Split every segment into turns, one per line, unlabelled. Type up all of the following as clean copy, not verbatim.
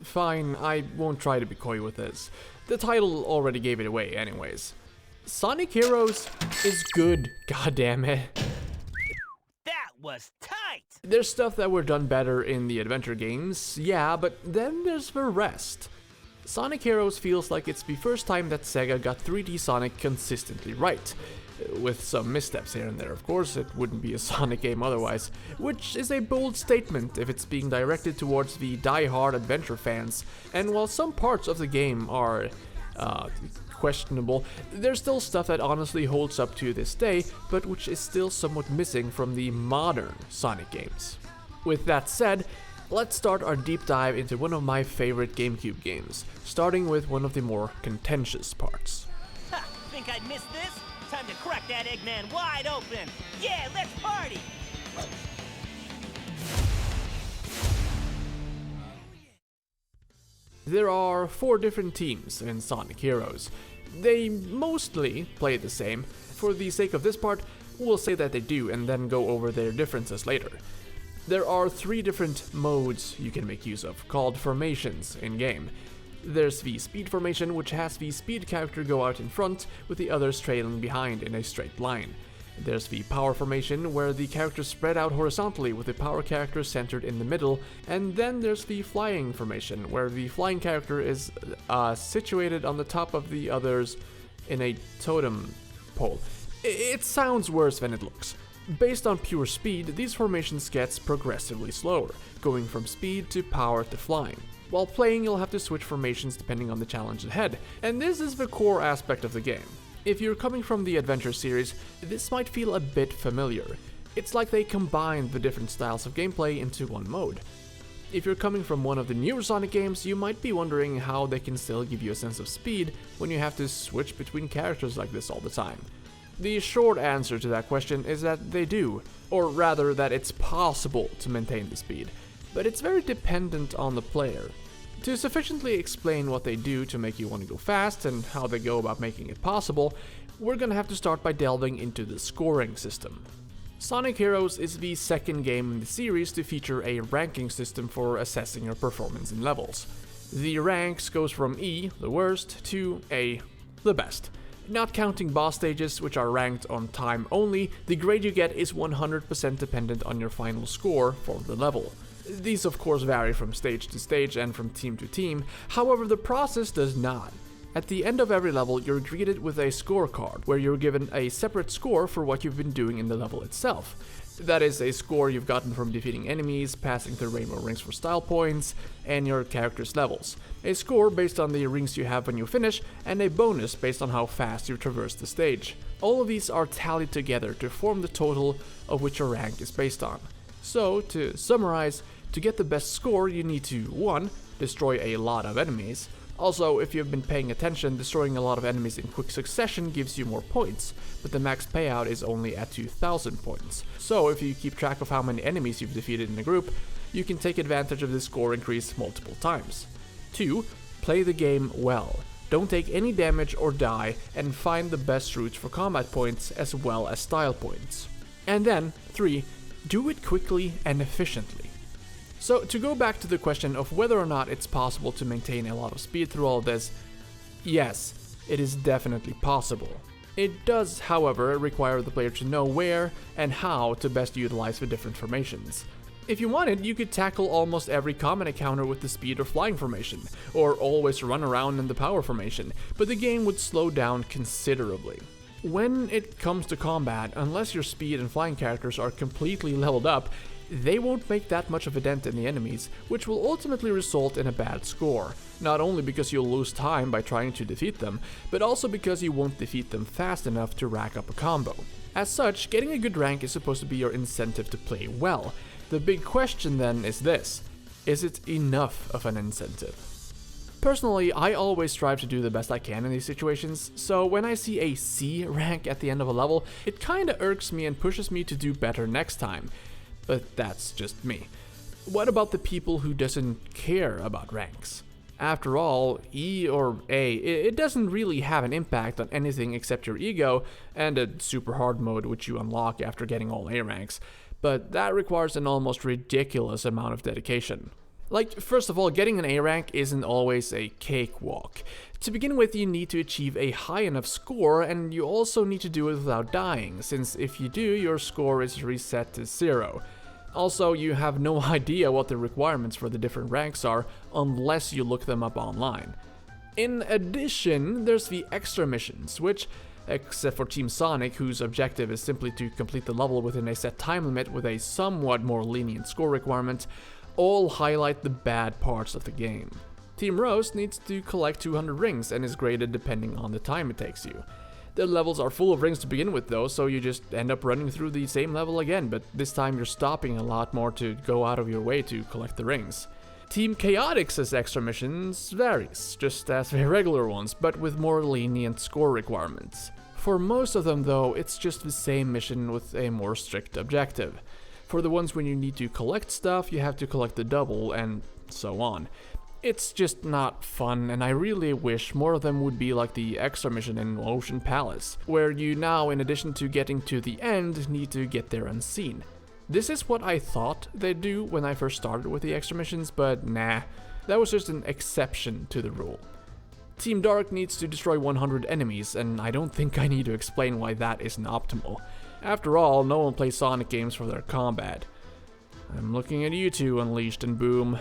Fine, I won't try to be coy with this. The title already gave it away anyways. Sonic Heroes is good, goddammit.
That was tight!
There's stuff that were done better in the adventure games, yeah, but then there's the rest. Sonic Heroes feels like it's the first time that Sega got 3D Sonic consistently right. With some missteps here and there, of course, it wouldn't be a Sonic game otherwise, which is a bold statement if it's being directed towards the die-hard adventure fans, and while some parts of the game are questionable, there's still stuff that honestly holds up to this day, but which is still somewhat missing from the modern Sonic games. With that said, let's start our deep dive into one of my favorite GameCube games, starting with one of the more contentious parts.
Ha! Think I'd miss this? Time to crack that Eggman wide open! Yeah, let's party!
There are 4 different teams in Sonic Heroes. They mostly play the same. For the sake of this part, we'll say that they do and then go over their differences later. There are 3 different modes you can make use of, called formations in-game. There's the speed formation, which has the speed character go out in front, with the others trailing behind in a straight line. There's the power formation, where the characters spread out horizontally with the power character centered in the middle, and then there's the flying formation, where the flying character is situated on the top of the others in a totem pole. It sounds worse than it looks. Based on pure speed, these formations get progressively slower, going from speed to power to flying. While playing, you'll have to switch formations depending on the challenge ahead, and this is the core aspect of the game. If you're coming from the adventure series, this might feel a bit familiar. It's like they combined the different styles of gameplay into one mode. If you're coming from one of the newer Sonic games, you might be wondering how they can still give you a sense of speed when you have to switch between characters like this all the time. The short answer to that question is that they do, or rather that it's possible to maintain the speed, but it's very dependent on the player. To sufficiently explain what they do to make you want to go fast and how they go about making it possible, we're gonna have to start by delving into the scoring system. Sonic Heroes is the second game in the series to feature a ranking system for assessing your performance in levels. The ranks goes from E, the worst, to A, the best. Not counting boss stages, which are ranked on time only, the grade you get is 100% dependent on your final score for the level. These of course vary from stage to stage and from team to team, however the process does not. At the end of every level, you're greeted with a scorecard, where you're given a separate score for what you've been doing in the level itself. That is a score you've gotten from defeating enemies, passing through rainbow rings for style points, and your character's levels. A score based on the rings you have when you finish, and a bonus based on how fast you traverse the stage. All of these are tallied together to form the total of which your rank is based on. So, to summarize, to get the best score you need to 1. Destroy a lot of enemies. Also, if you've been paying attention, destroying a lot of enemies in quick succession gives you more points, but the max payout is only at 2,000 points. So if you keep track of how many enemies you've defeated in a group, you can take advantage of this score increase multiple times. 2. Play the game well. Don't take any damage or die, and find the best routes for combat points as well as style points. And then, 3. Do it quickly and efficiently. So to go back to the question of whether or not it's possible to maintain a lot of speed through all of this, yes, it is definitely possible. It does, however, require the player to know where and how to best utilize the different formations. If you wanted, you could tackle almost every common encounter with the speed or flying formation, or always run around in the power formation, but the game would slow down considerably. When it comes to combat, unless your speed and flying characters are completely leveled up, they won't make that much of a dent in the enemies, which will ultimately result in a bad score. Not only because you'll lose time by trying to defeat them, but also because you won't defeat them fast enough to rack up a combo. As such, getting a good rank is supposed to be your incentive to play well. The big question then is this: is it enough of an incentive? Personally, I always strive to do the best I can in these situations, so when I see a C rank at the end of a level, it kinda irks me and pushes me to do better next time. But that's just me. What about the people who doesn't care about ranks? After all, E or A, it doesn't really have an impact on anything except your ego and a super hard mode which you unlock after getting all A ranks, but that requires an almost ridiculous amount of dedication. Like, first of all, getting an A rank isn't always a cakewalk. To begin with, you need to achieve a high enough score, and you also need to do it without dying, since if you do, your score is reset to 0. Also, you have no idea what the requirements for the different ranks are unless you look them up online. In addition, there's the extra missions, which, except for Team Sonic, whose objective is simply to complete the level within a set time limit with a somewhat more lenient score requirement, all highlight the bad parts of the game. Team Rose needs to collect 200 rings and is graded depending on the time it takes you. The levels are full of rings to begin with though, so you just end up running through the same level again, but this time you're stopping a lot more to go out of your way to collect the rings. Team Chaotix's extra missions varies, just as the regular ones, but with more lenient score requirements. For most of them though, it's just the same mission with a more strict objective. For the ones when you need to collect stuff, you have to collect the double, and so on. It's just not fun, and I really wish more of them would be like the extra mission in Ocean Palace, where you now, in addition to getting to the end, need to get there unseen. This is what I thought they'd do when I first started with the extra missions, but nah, that was just an exception to the rule. Team Dark needs to destroy 100 enemies, and I don't think I need to explain why that isn't optimal. After all, no one plays Sonic games for their combat. I'm looking at you two, Unleashed and Boom.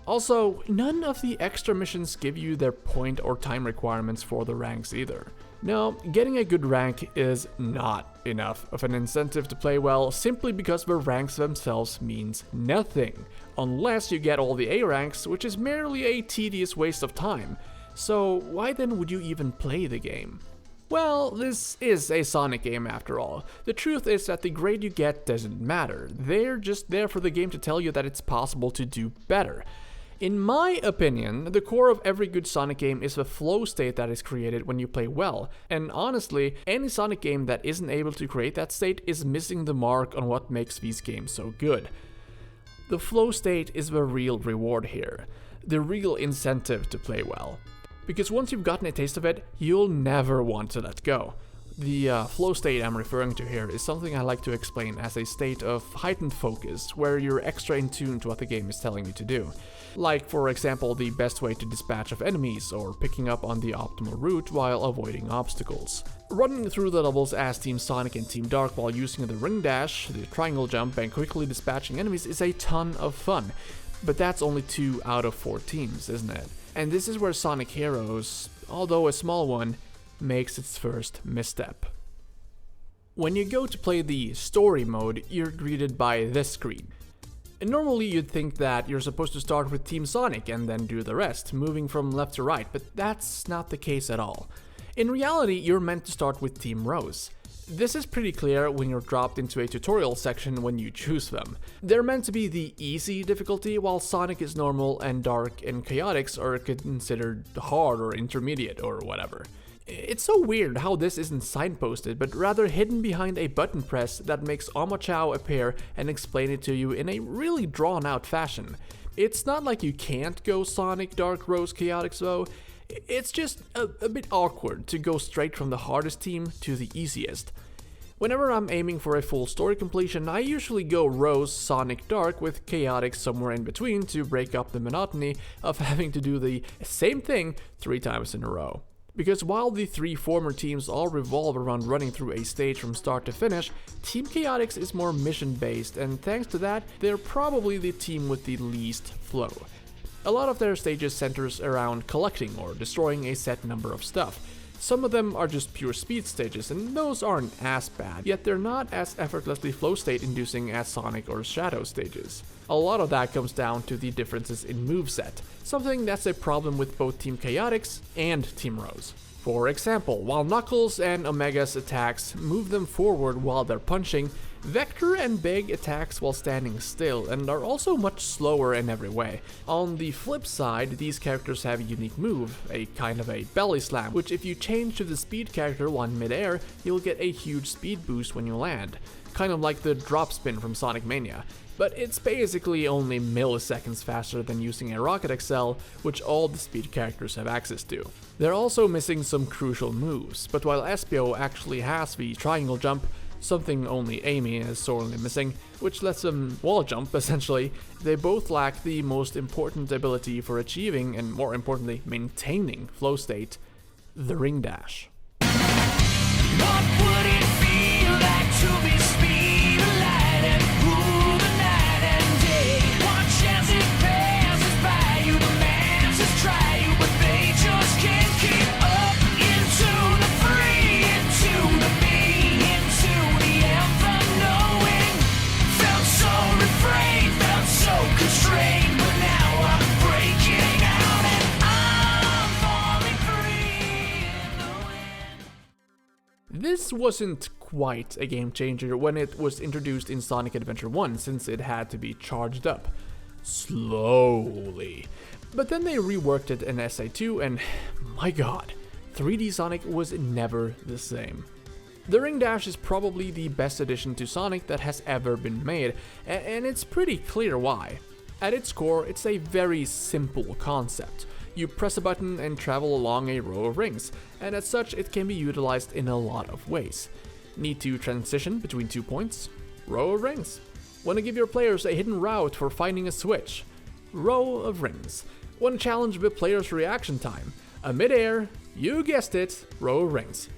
Also, none of the extra missions give you their point or time requirements for the ranks either. No, getting a good rank is not enough of an incentive to play well simply because the ranks themselves means nothing, unless you get all the A ranks, which is merely a tedious waste of time. So why then would you even play the game? Well, this is a Sonic game after all. The truth is that the grade you get doesn't matter. They're just there for the game to tell you that it's possible to do better. In my opinion, the core of every good Sonic game is the flow state that is created when you play well, and honestly, any Sonic game that isn't able to create that state is missing the mark on what makes these games so good. The flow state is the real reward here, the real incentive to play well. Because once you've gotten a taste of it, you'll never want to let go. The flow state I'm referring to here is something I like to explain as a state of heightened focus, where you're extra in tune to what the game is telling you to do. Like, for example, the best way to dispatch of enemies, or picking up on the optimal route while avoiding obstacles. Running through the levels as Team Sonic and Team Dark while using the ring dash, the triangle jump, and quickly dispatching enemies is a ton of fun. But that's only 2 out of 4 teams, isn't it? And this is where Sonic Heroes, although a small one, makes its first misstep. When you go to play the story mode, you're greeted by this screen. And normally you'd think that you're supposed to start with Team Sonic and then do the rest, moving from left to right, but that's not the case at all. In reality, you're meant to start with Team Rose. This is pretty clear when you're dropped into a tutorial section when you choose them. They're meant to be the easy difficulty, while Sonic is normal and Dark and Chaotix are considered hard or intermediate or whatever. It's so weird how this isn't signposted, but rather hidden behind a button press that makes Omochao appear and explain it to you in a really drawn out fashion. It's not like you can't go Sonic, Dark, Rose, Chaotix though. It's just a bit awkward to go straight from the hardest team to the easiest. Whenever I'm aiming for a full story completion, I usually go Rose, Sonic, Dark with Chaotix somewhere in between to break up the monotony of having to do the same thing 3 times in a row. Because while the 3 former teams all revolve around running through a stage from start to finish, Team Chaotix is more mission-based, and thanks to that, they're probably the team with the least flow. A lot of their stages centers around collecting or destroying a set number of stuff. Some of them are just pure speed stages, and those aren't as bad, yet they're not as effortlessly flow state inducing as Sonic or Shadow stages. A lot of that comes down to the differences in moveset, something that's a problem with both Team Chaotix and Team Rose. For example, while Knuckles and Omega's attacks move them forward while they're punching, Vector and Big attacks while standing still and are also much slower in every way. On the flip side, these characters have a unique move, a kind of a belly slam, which if you change to the speed character while mid-air, you'll get a huge speed boost when you land. Kind of like the drop spin from Sonic Mania. But it's basically only milliseconds faster than using a Rocket XL, which all the speed characters have access to. They're also missing some crucial moves, but while Espio actually has the triangle jump, something only Amy is sorely missing, which lets them wall jump essentially. They both lack the most important ability for achieving, and more importantly, maintaining flow state, the ring dash.
What would it feel like to be speed alive and rule the night and day? Watch as it passes by you, the masses try you, but they just can't keep up. Into the free, into the me, into the ever-knowing. Felt so refrained, felt so constrained, but now I'm breaking out and I'm falling free in the wind.
This wasn't quite a game changer when it was introduced in Sonic Adventure 1, since it had to be charged up slowly. But then they reworked it in SA2 and my god, 3D Sonic was never the same. The ring dash is probably the best addition to Sonic that has ever been made, and it's pretty clear why. At its core, it's a very simple concept. You press a button and travel along a row of rings, and as such it can be utilized in a lot of ways. Need to transition between 2 points? Row of rings. Want to give your players a hidden route for finding a switch? Row of rings. Want to challenge the player's reaction time? A mid-air, you guessed it, row of rings.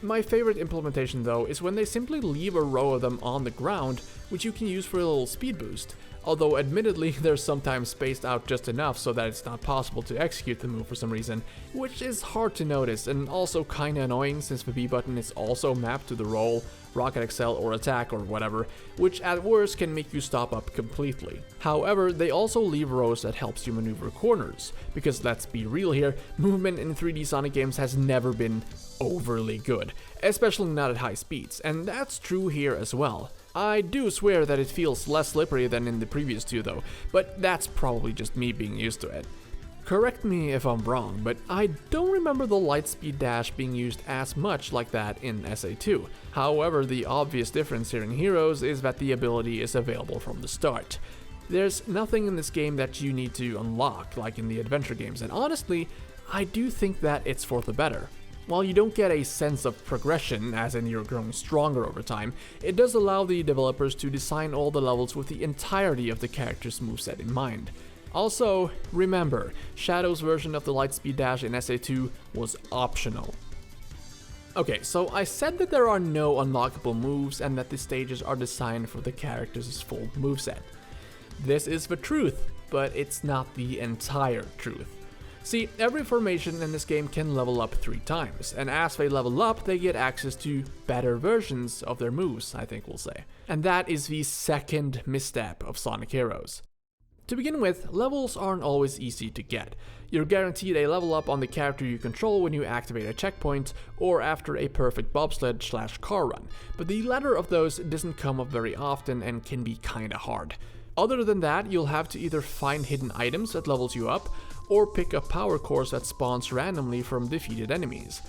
My favorite implementation though is when they simply leave a row of them on the ground, which you can use for a little speed boost. Although admittedly they're sometimes spaced out just enough so that it's not possible to execute the move for some reason, which is hard to notice and also kinda annoying since the B button is also mapped to the roll, rocket excel or attack or whatever, which at worst can make you stop up completely. However, they also leave rows that helps you maneuver corners, because let's be real here, movement in 3D Sonic games has never been overly good, especially not at high speeds, and that's true here as well. I do swear that it feels less slippery than in the previous two though, but that's probably just me being used to it. Correct me if I'm wrong, but I don't remember the Lightspeed Dash being used as much like that in SA2. However, the obvious difference here in Heroes is that the ability is available from the start. There's nothing in this game that you need to unlock like in the adventure games, and honestly, I do think that it's for the better. While you don't get a sense of progression, as in you're growing stronger over time, it does allow the developers to design all the levels with the entirety of the character's moveset in mind. Also, remember, Shadow's version of the Lightspeed Dash in SA2 was optional. Okay, so I said that there are no unlockable moves and that the stages are designed for the character's full moveset. This is the truth, but it's not the entire truth. See, every formation in this game can level up 3 times, and as they level up, they get access to better versions of their moves, I think we'll say. And that is the second misstep of Sonic Heroes. To begin with, levels aren't always easy to get. You're guaranteed a level up on the character you control when you activate a checkpoint, or after a perfect bobsled/car run, but the latter of those doesn't come up very often and can be kinda hard. Other than that, you'll have to either find hidden items that levels you up, or pick up power cores that spawns randomly from defeated enemies.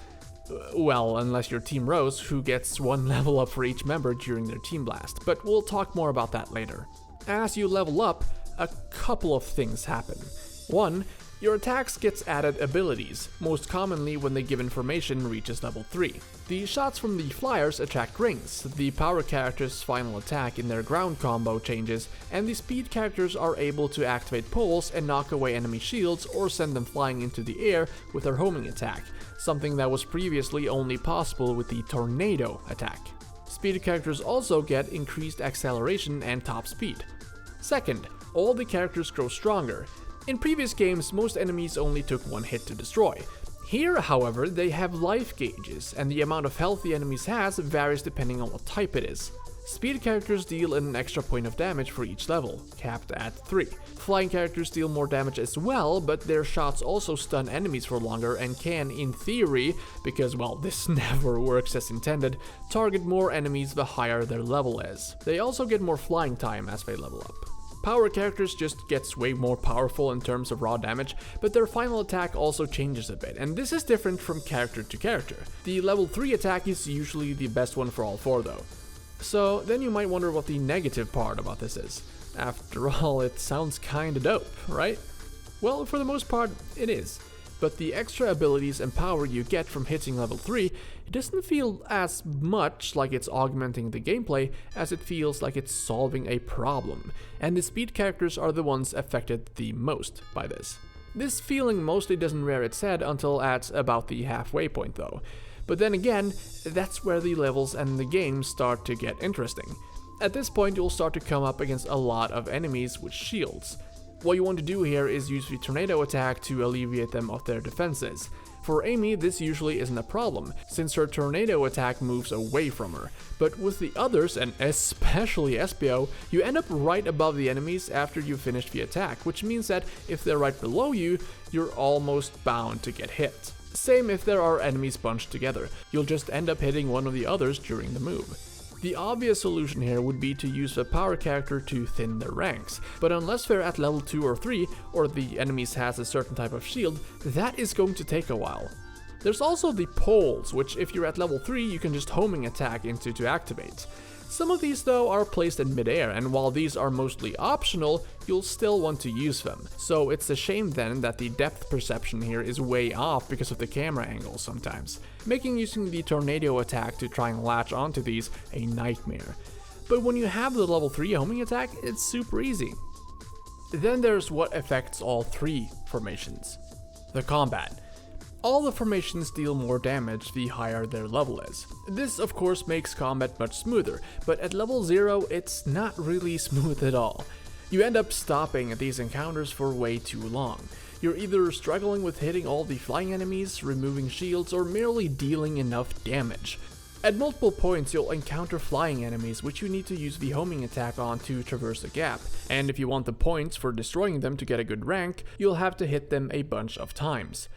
Well, unless you're Team Rose, who gets 1 level up for each member during their team blast, but we'll talk more about that later. As you level up, a couple of things happen. 1, your attacks gets added abilities, most commonly when the given formation reaches level 3. The shots from the flyers attract rings, the power character's final attack in their ground combo changes, and the speed characters are able to activate poles and knock away enemy shields or send them flying into the air with their homing attack, something that was previously only possible with the tornado attack. Speed characters also get increased acceleration and top speed. Second, all the characters grow stronger. In previous games, most enemies only took 1 hit to destroy. Here, however, they have life gauges, and the amount of health the enemies has varies depending on what type it is. Speed characters deal an extra point of damage for each level, capped at 3. Flying characters deal more damage as well, but their shots also stun enemies for longer and can, in theory, because well, this never works as intended, target more enemies the higher their level is. They also get more flying time as they level up. Power characters just gets way more powerful in terms of raw damage, but their final attack also changes a bit, and this is different from character to character. The level 3 attack is usually the best one for all 4 though. So then you might wonder what the negative part about this is. After all, it sounds kinda dope, right? Well, for the most part, it is. but the extra abilities and power you get from hitting level 3, it doesn't feel as much like it's augmenting the gameplay as it feels like it's solving a problem, and the speed characters are the ones affected the most by this. This feeling mostly doesn't rear its head until at about the halfway point though, but then again, that's where the levels and the game start to get interesting. At this point you'll start to come up against a lot of enemies with shields. What you want to do here is use the tornado attack to alleviate them of their defenses. For Amy, this usually isn't a problem, since her tornado attack moves away from her, but with the others, and especially Espio, you end up right above the enemies after you finish the attack, which means that if they're right below you, you're almost bound to get hit. Same if there are enemies bunched together, you'll just end up hitting one of the others during the move. The obvious solution here would be to use a power character to thin their ranks, but unless they're at level 2 or 3, or the enemies has a certain type of shield, that is going to take a while. There's also the poles, which if you're at level 3 you can just homing attack into to activate. Some of these though are placed in midair, and while these are mostly optional, you'll still want to use them. So it's a shame then that the depth perception here is way off because of the camera angles sometimes, making using the tornado attack to try and latch onto these a nightmare. But when you have the level 3 homing attack, it's super easy. Then there's what affects all 3 formations: the combat. All the formations deal more damage the higher their level is. This of course makes combat much smoother, but at level 0 it's not really smooth at all. You end up stopping at these encounters for way too long. You're either struggling with hitting all the flying enemies, removing shields, or merely dealing enough damage. At multiple points you'll encounter flying enemies which you need to use the homing attack on to traverse the gap, and if you want the points for destroying them to get a good rank, you'll have to hit them a bunch of times.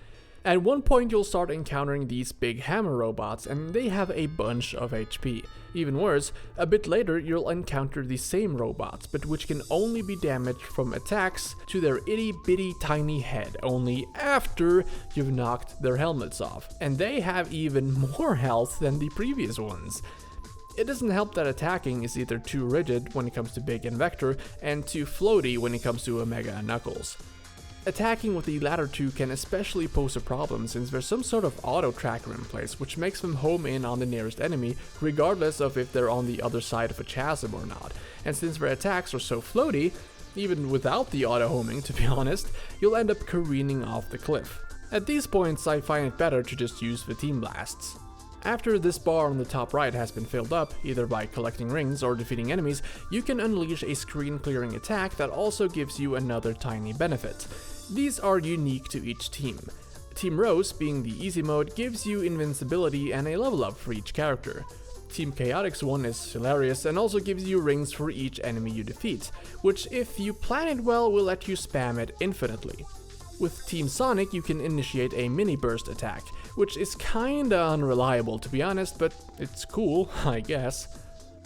At one point you'll start encountering these big hammer robots, and they have a bunch of HP. Even worse, a bit later you'll encounter the same robots, but which can only be damaged from attacks to their itty bitty tiny head, only after you've knocked their helmets off. And they have even more health than the previous ones. It doesn't help that attacking is either too rigid when it comes to Big and Vector, and too floaty when it comes to Omega and Knuckles. Attacking with the latter two can especially pose a problem since there's some sort of auto tracker in place which makes them home in on the nearest enemy regardless of if they're on the other side of a chasm or not, and since their attacks are so floaty, even without the auto homing to be honest, you'll end up careening off the cliff. At these points I find it better to just use the team blasts. After this bar on the top right has been filled up, either by collecting rings or defeating enemies, you can unleash a screen clearing attack that also gives you another tiny benefit. These are unique to each team. Team Rose, being the easy mode, gives you invincibility and a level up for each character. Team Chaotix's one is hilarious and also gives you rings for each enemy you defeat, which if you plan it well will let you spam it infinitely. With Team Sonic you can initiate a mini burst attack, which is kinda unreliable to be honest, but it's cool, I guess.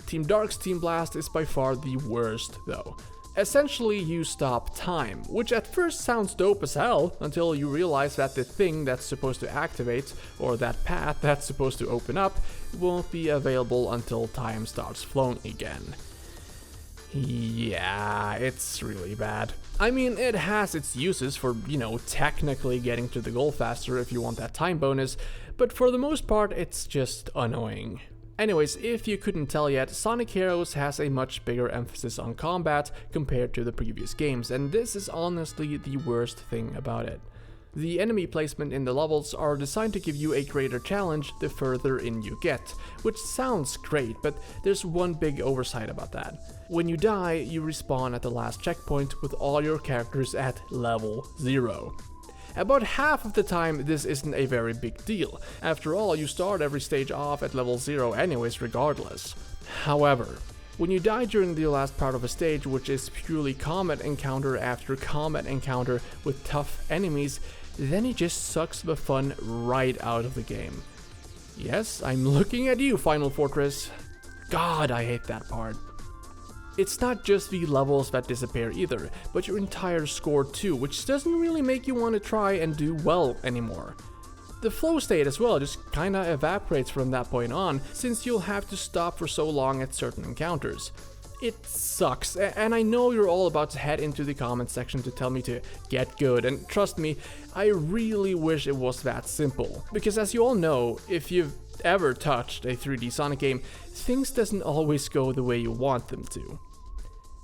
Team Dark's Team Blast is by far the worst though. Essentially you stop time, which at first sounds dope as hell until you realize that the thing that's supposed to activate, or that path that's supposed to open up, won't be available until time starts flowing again. Yeah, it's really bad. I mean, it has its uses for, technically getting to the goal faster if you want that time bonus, but for the most part, it's just annoying. Anyways, if you couldn't tell yet, Sonic Heroes has a much bigger emphasis on combat compared to the previous games, and this is honestly the worst thing about it. The enemy placement in the levels are designed to give you a greater challenge the further in you get, which sounds great, but there's one big oversight about that. When you die, you respawn at the last checkpoint with all your characters at level 0. About half of the time this isn't a very big deal. After all, you start every stage off at level 0 anyways regardless. However, when you die during the last part of a stage, which is purely combat encounter after combat encounter with tough enemies, then it just sucks the fun right out of the game. Yes, I'm looking at you, Final Fortress. God, I hate that part. It's not just the levels that disappear either, but your entire score too, which doesn't really make you want to try and do well anymore. The flow state as well just kinda evaporates from that point on, since you'll have to stop for so long at certain encounters. It sucks, and I know you're all about to head into the comment section to tell me to get good, and trust me, I really wish it was that simple. Because as you all know, if you've ever touched a 3D Sonic game, things doesn't always go the way you want them to.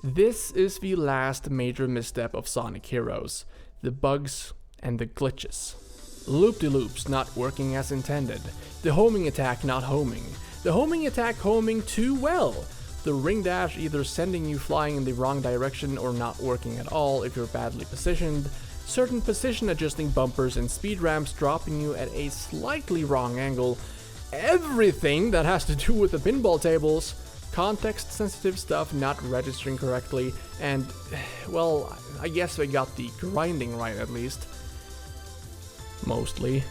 This is the last major misstep of Sonic Heroes, the bugs and the glitches. Loop-de-loops not working as intended, the homing attack not homing, the homing attack homing too well, the ring dash either sending you flying in the wrong direction or not working at all if you're badly positioned, certain position adjusting bumpers and speed ramps dropping you at a slightly wrong angle, everything that has to do with the pinball tables, context sensitive stuff not registering correctly, and, well, I guess we got the grinding right at least. Mostly.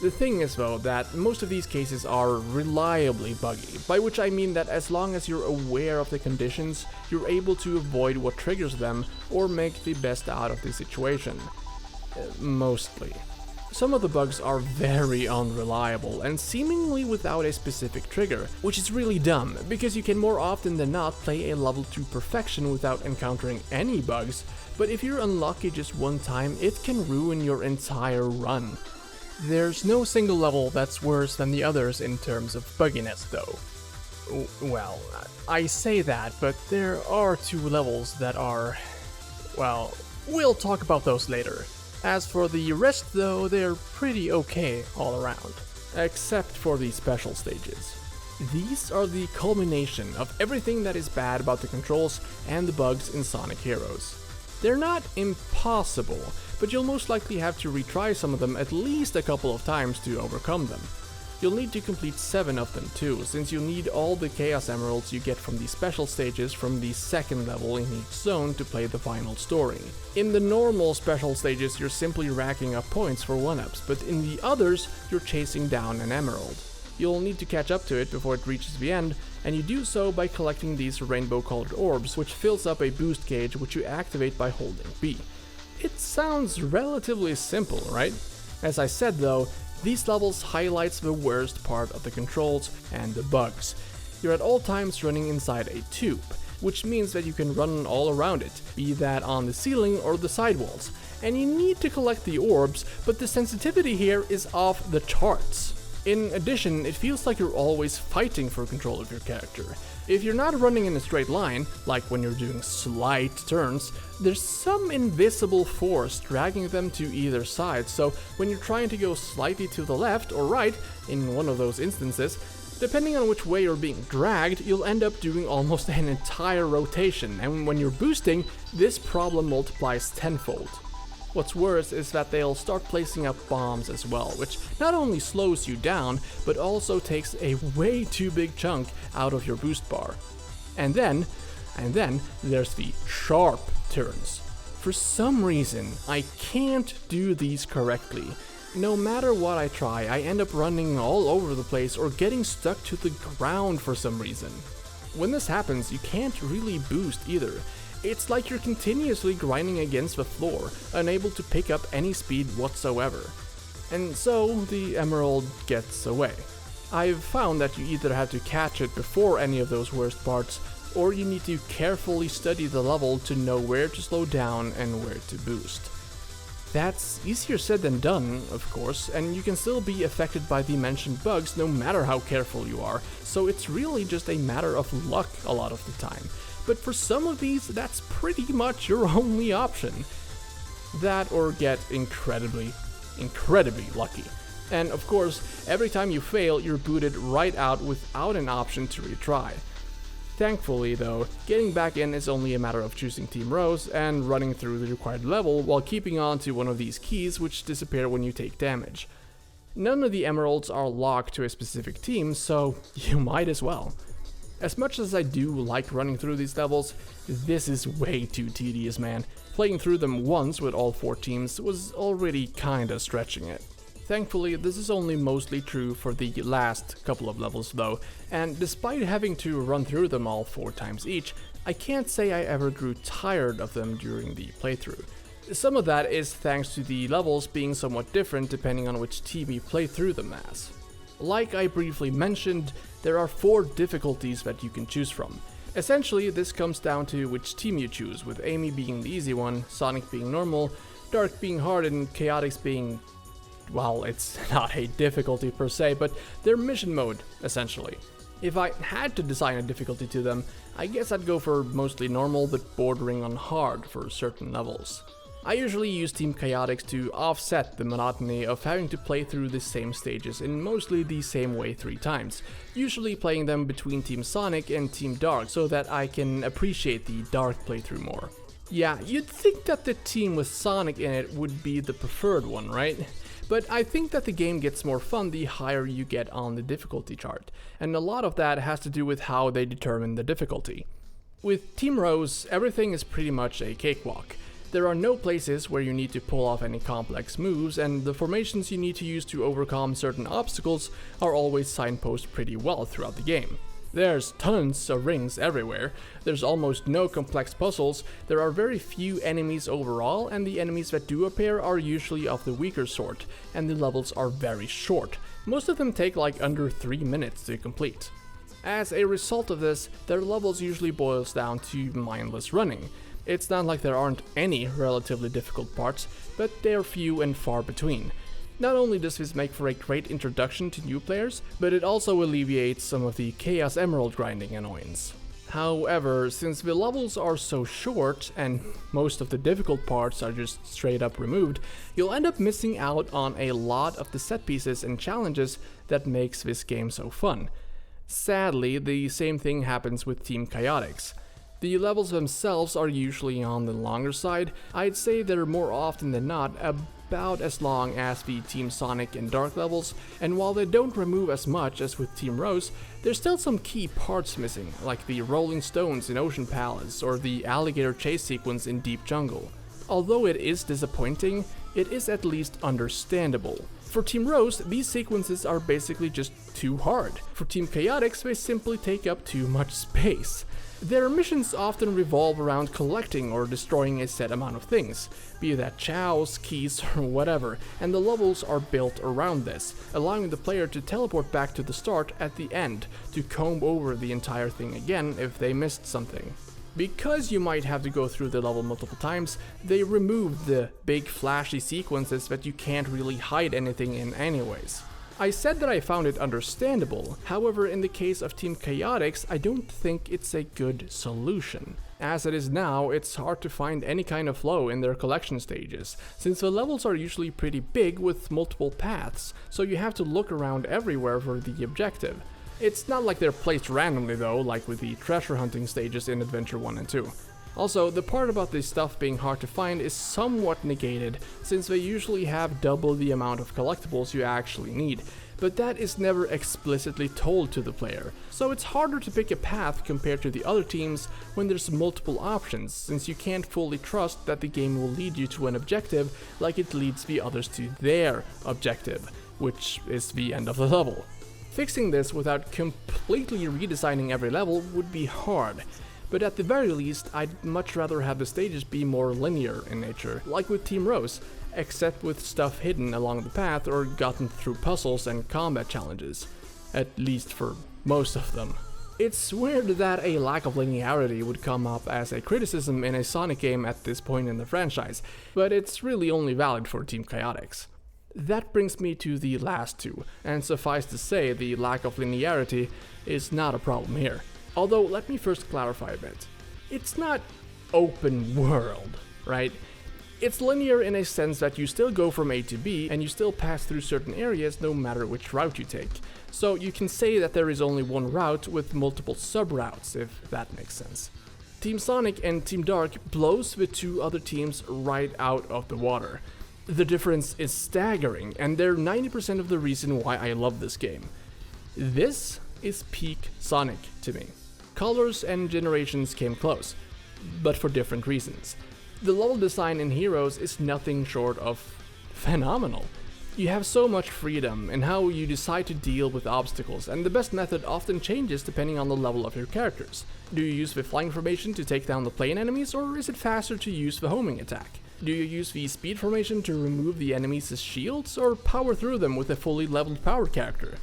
The thing is though that most of these cases are reliably buggy, by which I mean that as long as you're aware of the conditions, you're able to avoid what triggers them or make the best out of the situation. Mostly. Some of the bugs are very unreliable and seemingly without a specific trigger, which is really dumb, because you can more often than not play a level to perfection without encountering any bugs, but if you're unlucky just one time, it can ruin your entire run. There's no single level that's worse than the others in terms of bugginess though. Well, I say that, but there are 2 levels that are... well, we'll talk about those later. As for the rest though, they're pretty okay all around. Except for the special stages. These are the culmination of everything that is bad about the controls and the bugs in Sonic Heroes. They're not impossible, but you'll most likely have to retry some of them at least a couple of times to overcome them. You'll need to complete 7 of them too, since you'll need all the Chaos Emeralds you get from the special stages from the second level in each zone to play the final story. In the normal special stages you're simply racking up points for 1-ups, but in the others you're chasing down an emerald. You'll need to catch up to it before it reaches the end, and you do so by collecting these rainbow-colored orbs, which fills up a boost gauge which you activate by holding B. It sounds relatively simple, right? As I said though, these levels highlights the worst part of the controls and the bugs. You're at all times running inside a tube, which means that you can run all around it, be that on the ceiling or the sidewalls, and you need to collect the orbs, but the sensitivity here is off the charts. In addition, it feels like you're always fighting for control of your character. If you're not running in a straight line, like when you're doing slight turns, there's some invisible force dragging them to either side, so when you're trying to go slightly to the left or right, in one of those instances, depending on which way you're being dragged, you'll end up doing almost an entire rotation, and when you're boosting, this problem multiplies tenfold. What's worse is that they'll start placing up bombs as well, which not only slows you down, but also takes a way too big chunk out of your boost bar. And then there's the sharp turns. For some reason, I can't do these correctly. No matter what I try, I end up running all over the place or getting stuck to the ground for some reason. When this happens, you can't really boost either. It's like you're continuously grinding against the floor, unable to pick up any speed whatsoever. And so, the emerald gets away. I've found that you either have to catch it before any of those worst parts, or you need to carefully study the level to know where to slow down and where to boost. That's easier said than done, of course, and you can still be affected by the mentioned bugs no matter how careful you are, so it's really just a matter of luck a lot of the time. But for some of these, that's pretty much your only option. That or get incredibly lucky. And of course, every time you fail, you're booted right out without an option to retry. Thankfully though, getting back in is only a matter of choosing Team Rose and running through the required level while keeping on to one of these keys which disappear when you take damage. None of the emeralds are locked to a specific team, so you might as well. As much as I do like running through these levels, this is way too tedious, man. Playing through them once with all 4 teams was already kinda stretching it. Thankfully, this is only mostly true for the last couple of levels though, and despite having to run through them all 4 times each, I can't say I ever grew tired of them during the playthrough. Some of that is thanks to the levels being somewhat different depending on which team you play through them as. Like I briefly mentioned, there are 4 difficulties that you can choose from, Essentially, this comes down to which team you choose, with Amy being the easy one, Sonic being normal, Dark being hard, and Chaotix being, well, it's not a difficulty per se, but their mission mode, essentially. If I had to design a difficulty to them, I guess I'd go for mostly normal but bordering on hard for certain levels. I usually use Team Chaotix to offset the monotony of having to play through the same stages in mostly the same way 3 times, usually playing them between Team Sonic and Team Dark so that I can appreciate the Dark playthrough more. Yeah, you'd think that the team with Sonic in it would be the preferred one, right? But I think that the game gets more fun the higher you get on the difficulty chart, and a lot of that has to do with how they determine the difficulty. With Team Rose, everything is pretty much a cakewalk. There are no places where you need to pull off any complex moves, and the formations you need to use to overcome certain obstacles are always signposted pretty well throughout the game. There's tons of rings everywhere, there's almost no complex puzzles, there are very few enemies overall, and the enemies that do appear are usually of the weaker sort, and the levels are very short. Most of them take like under 3 minutes to complete. As a result of this, their levels usually boils down to mindless running. It's not like there aren't any relatively difficult parts, but they're few and far between. Not only does this make for a great introduction to new players, but it also alleviates some of the Chaos Emerald grinding annoyance. However, since the levels are so short, and most of the difficult parts are just straight up removed, you'll end up missing out on a lot of the set pieces and challenges that makes this game so fun. Sadly, the same thing happens with Team Chaotix. The levels themselves are usually on the longer side. I'd say they're more often than not about as long as the Team Sonic and Dark levels, and while they don't remove as much as with Team Rose, there's still some key parts missing, like the Rolling Stones in Ocean Palace or the alligator chase sequence in Deep Jungle. Although it is disappointing, it is at least understandable. For Team Rose, these sequences are basically just too hard. For Team Chaotix, they simply take up too much space. Their missions often revolve around collecting or destroying a set amount of things, be that chows, keys, or whatever, and the levels are built around this, allowing the player to teleport back to the start at the end to comb over the entire thing again if they missed something. Because you might have to go through the level multiple times, they removed the big flashy sequences that you can't really hide anything in anyways. I said that I found it understandable, however in the case of Team Chaotix I don't think it's a good solution. As it is now, it's hard to find any kind of flow in their collection stages, since the levels are usually pretty big with multiple paths, so you have to look around everywhere for the objective. It's not like they're placed randomly though, like with the treasure hunting stages in Adventure 1 and 2. Also, the part about this stuff being hard to find is somewhat negated, since they usually have double the amount of collectibles you actually need, but that is never explicitly told to the player, so it's harder to pick a path compared to the other teams when there's multiple options, since you can't fully trust that the game will lead you to an objective like it leads the others to their objective, which is the end of the level. Fixing this without completely redesigning every level would be hard, but at the very least I'd much rather have the stages be more linear in nature, like with Team Rose, except with stuff hidden along the path or gotten through puzzles and combat challenges, at least for most of them. It's weird that a lack of linearity would come up as a criticism in a Sonic game at this point in the franchise, but it's really only valid for Team Chaotix. That brings me to the last two, and suffice to say the lack of linearity is not a problem here. Although, let me first clarify a bit. It's not open world, right? It's linear in a sense that you still go from A to B, and you still pass through certain areas no matter which route you take. So you can say that there is only one route with multiple sub-routes, if that makes sense. Team Sonic and Team Dark blows the two other teams right out of the water. The difference is staggering, and they're 90% of the reason why I love this game. This is peak Sonic to me. Colors and Generations came close, but for different reasons. The level design in Heroes is nothing short of phenomenal. You have so much freedom in how you decide to deal with obstacles, and the best method often changes depending on the level of your characters. Do you use the flying formation to take down the plane enemies, or is it faster to use the homing attack? Do you use the speed formation to remove the enemies' shields, or power through them with a fully leveled power character?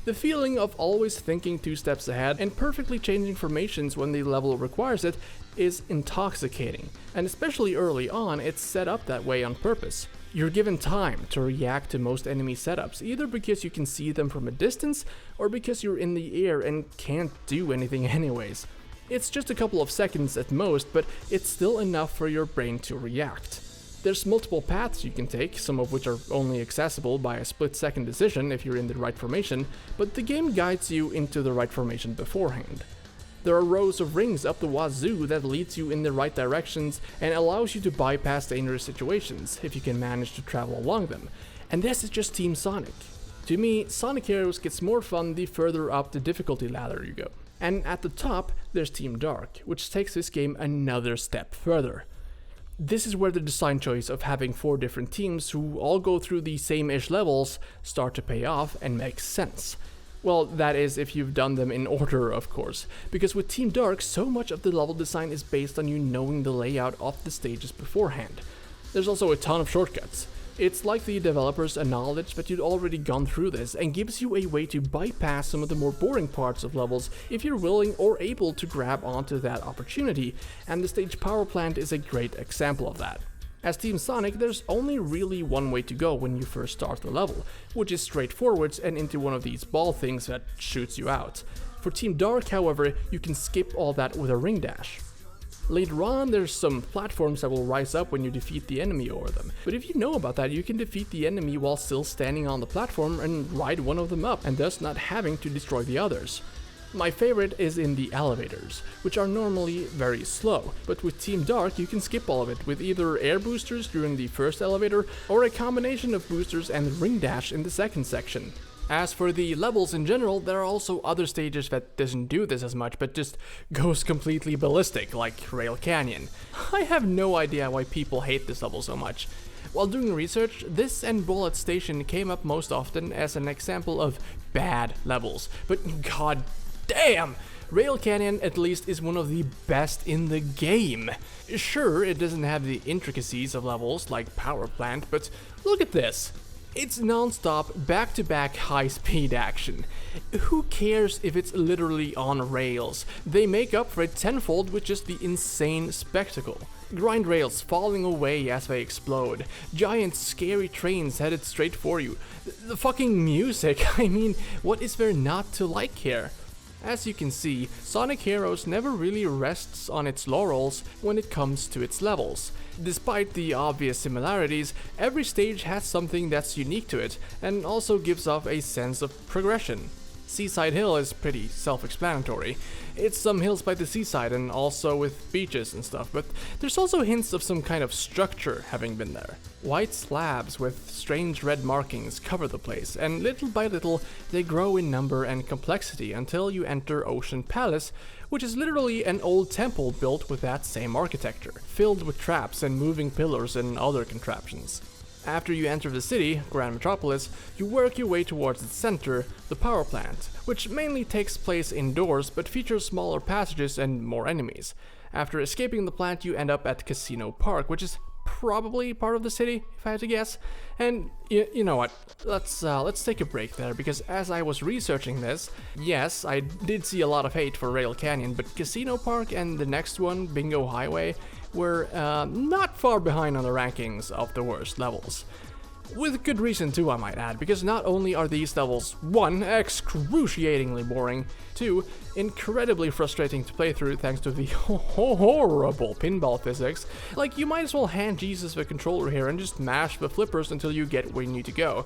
The feeling of always thinking 2 steps ahead and perfectly changing formations when the level requires it is intoxicating, and especially early on, it's set up that way on purpose. You're given time to react to most enemy setups, either because you can see them from a distance, or because you're in the air and can't do anything anyways. It's just a couple of seconds at most, but it's still enough for your brain to react. There's multiple paths you can take, some of which are only accessible by a split-second decision if you're in the right formation, but the game guides you into the right formation beforehand. There are rows of rings up the wazoo that leads you in the right directions and allows you to bypass dangerous situations if you can manage to travel along them, and this is just Team Sonic. To me, Sonic Heroes gets more fun the further up the difficulty ladder you go. And at the top, there's Team Dark, which takes this game another step further. This is where the design choice of having 4 different teams who all go through the same-ish levels start to pay off and make sense. Well, that is if you've done them in order, of course, because with Team Dark, so much of the level design is based on you knowing the layout of the stages beforehand. There's also a ton of shortcuts. It's like the developers acknowledge that you'd already gone through this and gives you a way to bypass some of the more boring parts of levels if you're willing or able to grab onto that opportunity, and the stage power plant is a great example of that. As Team Sonic, there's only really one way to go when you first start the level, which is straight forwards and into one of these ball things that shoots you out. For Team Dark, however, you can skip all that with a ring dash. Later on, there's some platforms that will rise up when you defeat the enemy over them, but if you know about that, you can defeat the enemy while still standing on the platform and ride one of them up, and thus not having to destroy the others. My favorite is in the elevators, which are normally very slow, but with Team Dark you can skip all of it with either air boosters during the first elevator, or a combination of boosters and ring dash in the second section. As for the levels in general, there are also other stages that doesn't do this as much, but just goes completely ballistic, like Rail Canyon. I have no idea why people hate this level so much. While doing research, this and Bullet Station came up most often as an example of bad levels, but god damn! Rail Canyon at least is one of the best in the game. Sure, it doesn't have the intricacies of levels like Power Plant, but look at this. It's non-stop, back-to-back high-speed action. Who cares if it's literally on rails? They make up for it tenfold with just the insane spectacle. Grind rails falling away as they explode. Giant scary trains headed straight for you. The fucking music, I mean, what is there not to like here? As you can see, Sonic Heroes never really rests on its laurels when it comes to its levels. Despite the obvious similarities, every stage has something that's unique to it, and also gives off a sense of progression. Seaside Hill is pretty self-explanatory. It's some hills by the seaside and also with beaches and stuff, but there's also hints of some kind of structure having been there. White slabs with strange red markings cover the place, and little by little they grow in number and complexity until you enter Ocean Palace, which is literally an old temple built with that same architecture, filled with traps and moving pillars and other contraptions. After you enter the city, Grand Metropolis, you work your way towards its center, the power plant, which mainly takes place indoors but features smaller passages and more enemies. After escaping the plant, you end up at Casino Park, which is probably part of the city, if I had to guess. And you know what, let's take a break there, because as I was researching this, yes, I did see a lot of hate for Rail Canyon, but Casino Park and the next one, Bingo Highway, were not far behind on the rankings of the worst levels. With good reason too, I might add, because not only are these levels 1. Excruciatingly boring, 2. Incredibly frustrating to play through thanks to the horrible pinball physics, like you might as well hand Jesus the controller here and just mash the flippers until you get where you need to go.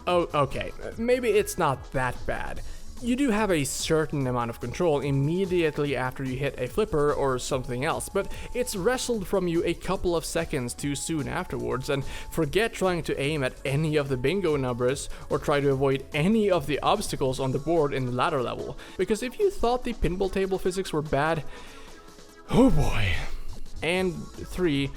Oh, okay, maybe it's not that bad. You do have a certain amount of control immediately after you hit a flipper or something else, but it's wrestled from you a couple of seconds too soon afterwards, and forget trying to aim at any of the bingo numbers or try to avoid any of the obstacles on the board in the latter level, because if you thought the pinball table physics were bad, oh boy. And 3.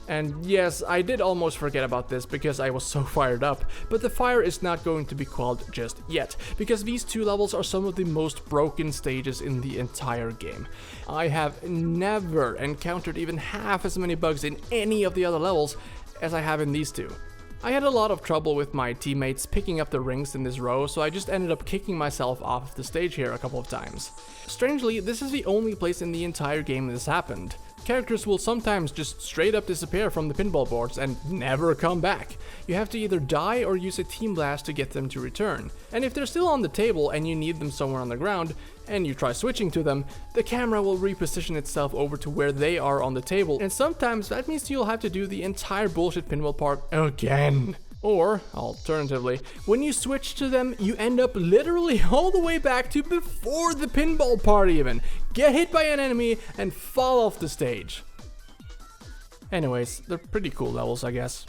And yes, I did almost forget about this because I was so fired up, but the fire is not going to be quelled just yet, because these 2 levels are some of the most broken stages in the entire game. I have never encountered even half as many bugs in any of the other levels as I have in these 2. I had a lot of trouble with my teammates picking up the rings in this row, so I just ended up kicking myself off of the stage here a couple of times. Strangely, this is the only place in the entire game this happened. Characters will sometimes just straight up disappear from the pinball boards and never come back. You have to either die or use a team blast to get them to return. And if they're still on the table and you need them somewhere on the ground, and you try switching to them, the camera will reposition itself over to where they are on the table, and sometimes that means you'll have to do the entire bullshit pinball part again. Or, alternatively, when you switch to them, you end up literally all the way back to before the pinball part even, get hit by an enemy, and fall off the stage. Anyways, they're pretty cool levels, I guess.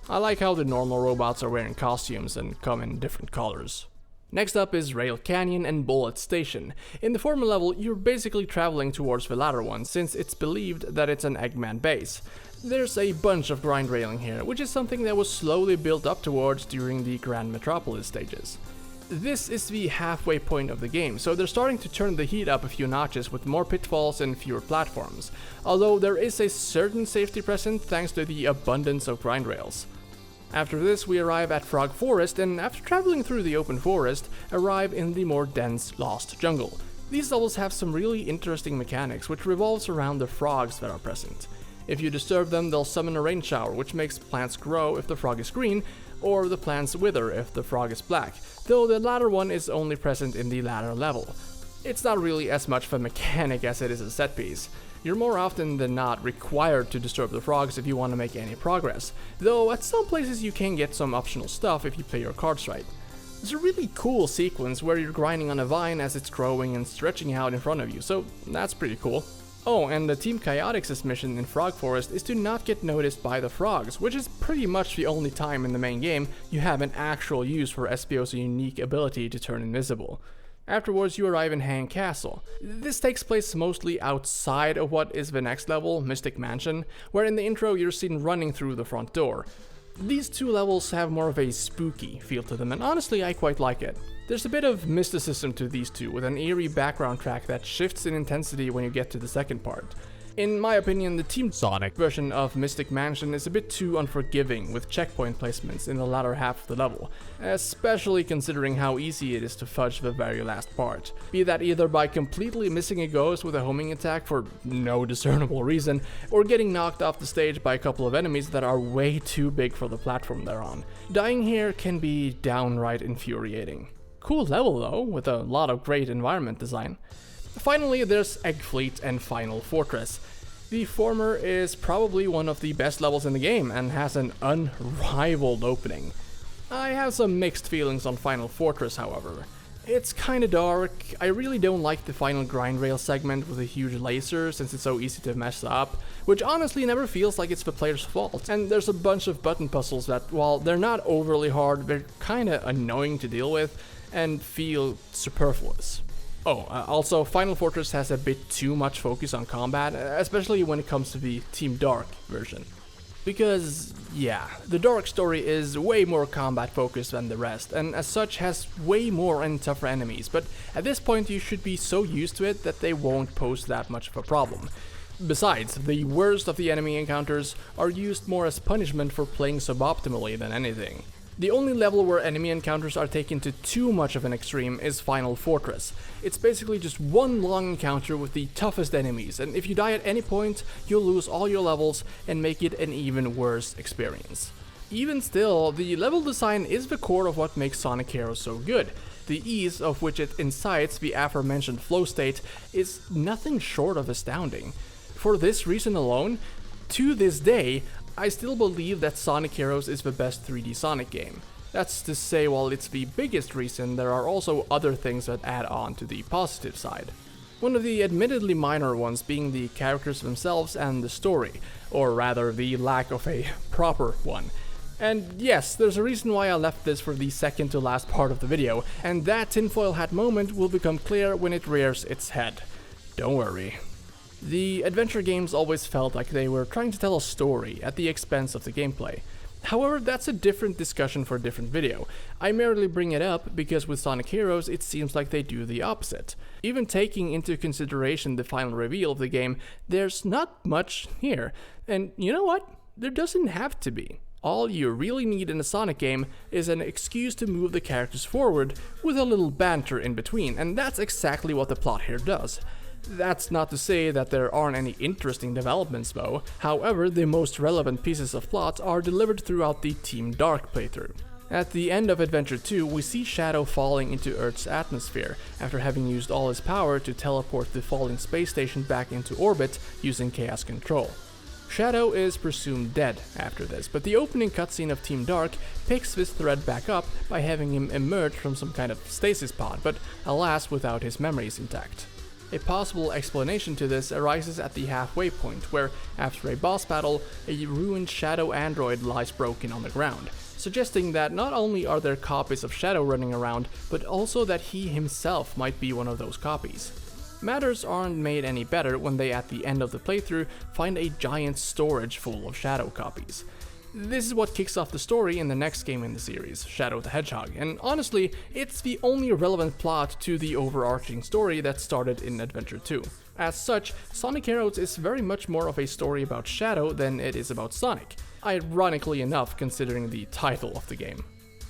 I like how the normal robots are wearing costumes and come in different colors. Next up is Rail Canyon and Bullet Station. In the former level, you're basically traveling towards the latter one, since it's believed that it's an Eggman base. There's a bunch of grind railing here, which is something that was slowly built up towards during the Grand Metropolis stages. This is the halfway point of the game, so they're starting to turn the heat up a few notches with more pitfalls and fewer platforms, although there is a certain safety present thanks to the abundance of grind rails. After this, we arrive at Frog Forest, and after traveling through the open forest, arrive in the more dense Lost Jungle. These levels have some really interesting mechanics, which revolves around the frogs that are present. If you disturb them, they'll summon a rain shower, which makes plants grow if the frog is green, or the plants wither if the frog is black, though the latter one is only present in the latter level. It's not really as much of a mechanic as it is a set piece. You're more often than not required to disturb the frogs if you want to make any progress, though at some places you can get some optional stuff if you play your cards right. There's a really cool sequence where you're grinding on a vine as it's growing and stretching out in front of you, so that's pretty cool. Oh, and the Team Chaotix's mission in Frog Forest is to not get noticed by the frogs, which is pretty much the only time in the main game you have an actual use for Espio's unique ability to turn invisible. Afterwards, you arrive in Hang Castle. This takes place mostly outside of what is the next level, Mystic Mansion, where in the intro you're seen running through the front door. These two levels have more of a spooky feel to them, and honestly I quite like it. There's a bit of mysticism to these two, with an eerie background track that shifts in intensity when you get to the second part. In my opinion, the Team Sonic version of Mystic Mansion is a bit too unforgiving with checkpoint placements in the latter half of the level, especially considering how easy it is to fudge the very last part. Be that either by completely missing a ghost with a homing attack for no discernible reason, or getting knocked off the stage by a couple of enemies that are way too big for the platform they're on. Dying here can be downright infuriating. Cool level though, with a lot of great environment design. Finally, there's Egg Fleet and Final Fortress. The former is probably one of the best levels in the game and has an unrivaled opening. I have some mixed feelings on Final Fortress, however. It's kinda dark. I really don't like the final grind rail segment with a huge laser since it's so easy to mess up, which honestly never feels like it's the player's fault. And there's a bunch of button puzzles that, while they're not overly hard, they're kinda annoying to deal with and feel superfluous. Also, Final Fortress has a bit too much focus on combat, especially when it comes to the Team Dark version. Because, yeah, the Dark story is way more combat focused than the rest, and as such has way more and tougher enemies, but at this point you should be so used to it that they won't pose that much of a problem. Besides, the worst of the enemy encounters are used more as punishment for playing suboptimally than anything. The only level where enemy encounters are taken to too much of an extreme is Final Fortress. It's basically just one long encounter with the toughest enemies, and if you die at any point, you'll lose all your levels and make it an even worse experience. Even still, the level design is the core of what makes Sonic Heroes so good. The ease of which it incites the aforementioned flow state is nothing short of astounding. For this reason alone, to this day, I still believe that Sonic Heroes is the best 3D Sonic game. That's to say, while it's the biggest reason, there are also other things that add on to the positive side. One of the admittedly minor ones being the characters themselves and the story, or rather the lack of a proper one. And yes, there's a reason why I left this for the second to last part of the video, and that tinfoil hat moment will become clear when it rears its head. Don't worry. The adventure games always felt like they were trying to tell a story at the expense of the gameplay. However, that's a different discussion for a different video. I merely bring it up because with Sonic Heroes it seems like they do the opposite. Even taking into consideration the final reveal of the game, there's not much here. And you know what? There doesn't have to be. All you really need in a Sonic game is an excuse to move the characters forward with a little banter in between, and that's exactly what the plot here does. That's not to say that there aren't any interesting developments though, however the most relevant pieces of plot are delivered throughout the Team Dark playthrough. At the end of Adventure 2, we see Shadow falling into Earth's atmosphere after having used all his power to teleport the falling space station back into orbit using Chaos Control. Shadow is presumed dead after this, but the opening cutscene of Team Dark picks this thread back up by having him emerge from some kind of stasis pod, but alas without his memories intact. A possible explanation to this arises at the halfway point, where after a boss battle, a ruined Shadow android lies broken on the ground, suggesting that not only are there copies of Shadow running around, but also that he himself might be one of those copies. Matters aren't made any better when they at the end of the playthrough find a giant storage full of Shadow copies. This is what kicks off the story in the next game in the series, Shadow the Hedgehog, and honestly, it's the only relevant plot to the overarching story that started in Adventure 2. As such, Sonic Heroes is very much more of a story about Shadow than it is about Sonic, ironically enough considering the title of the game.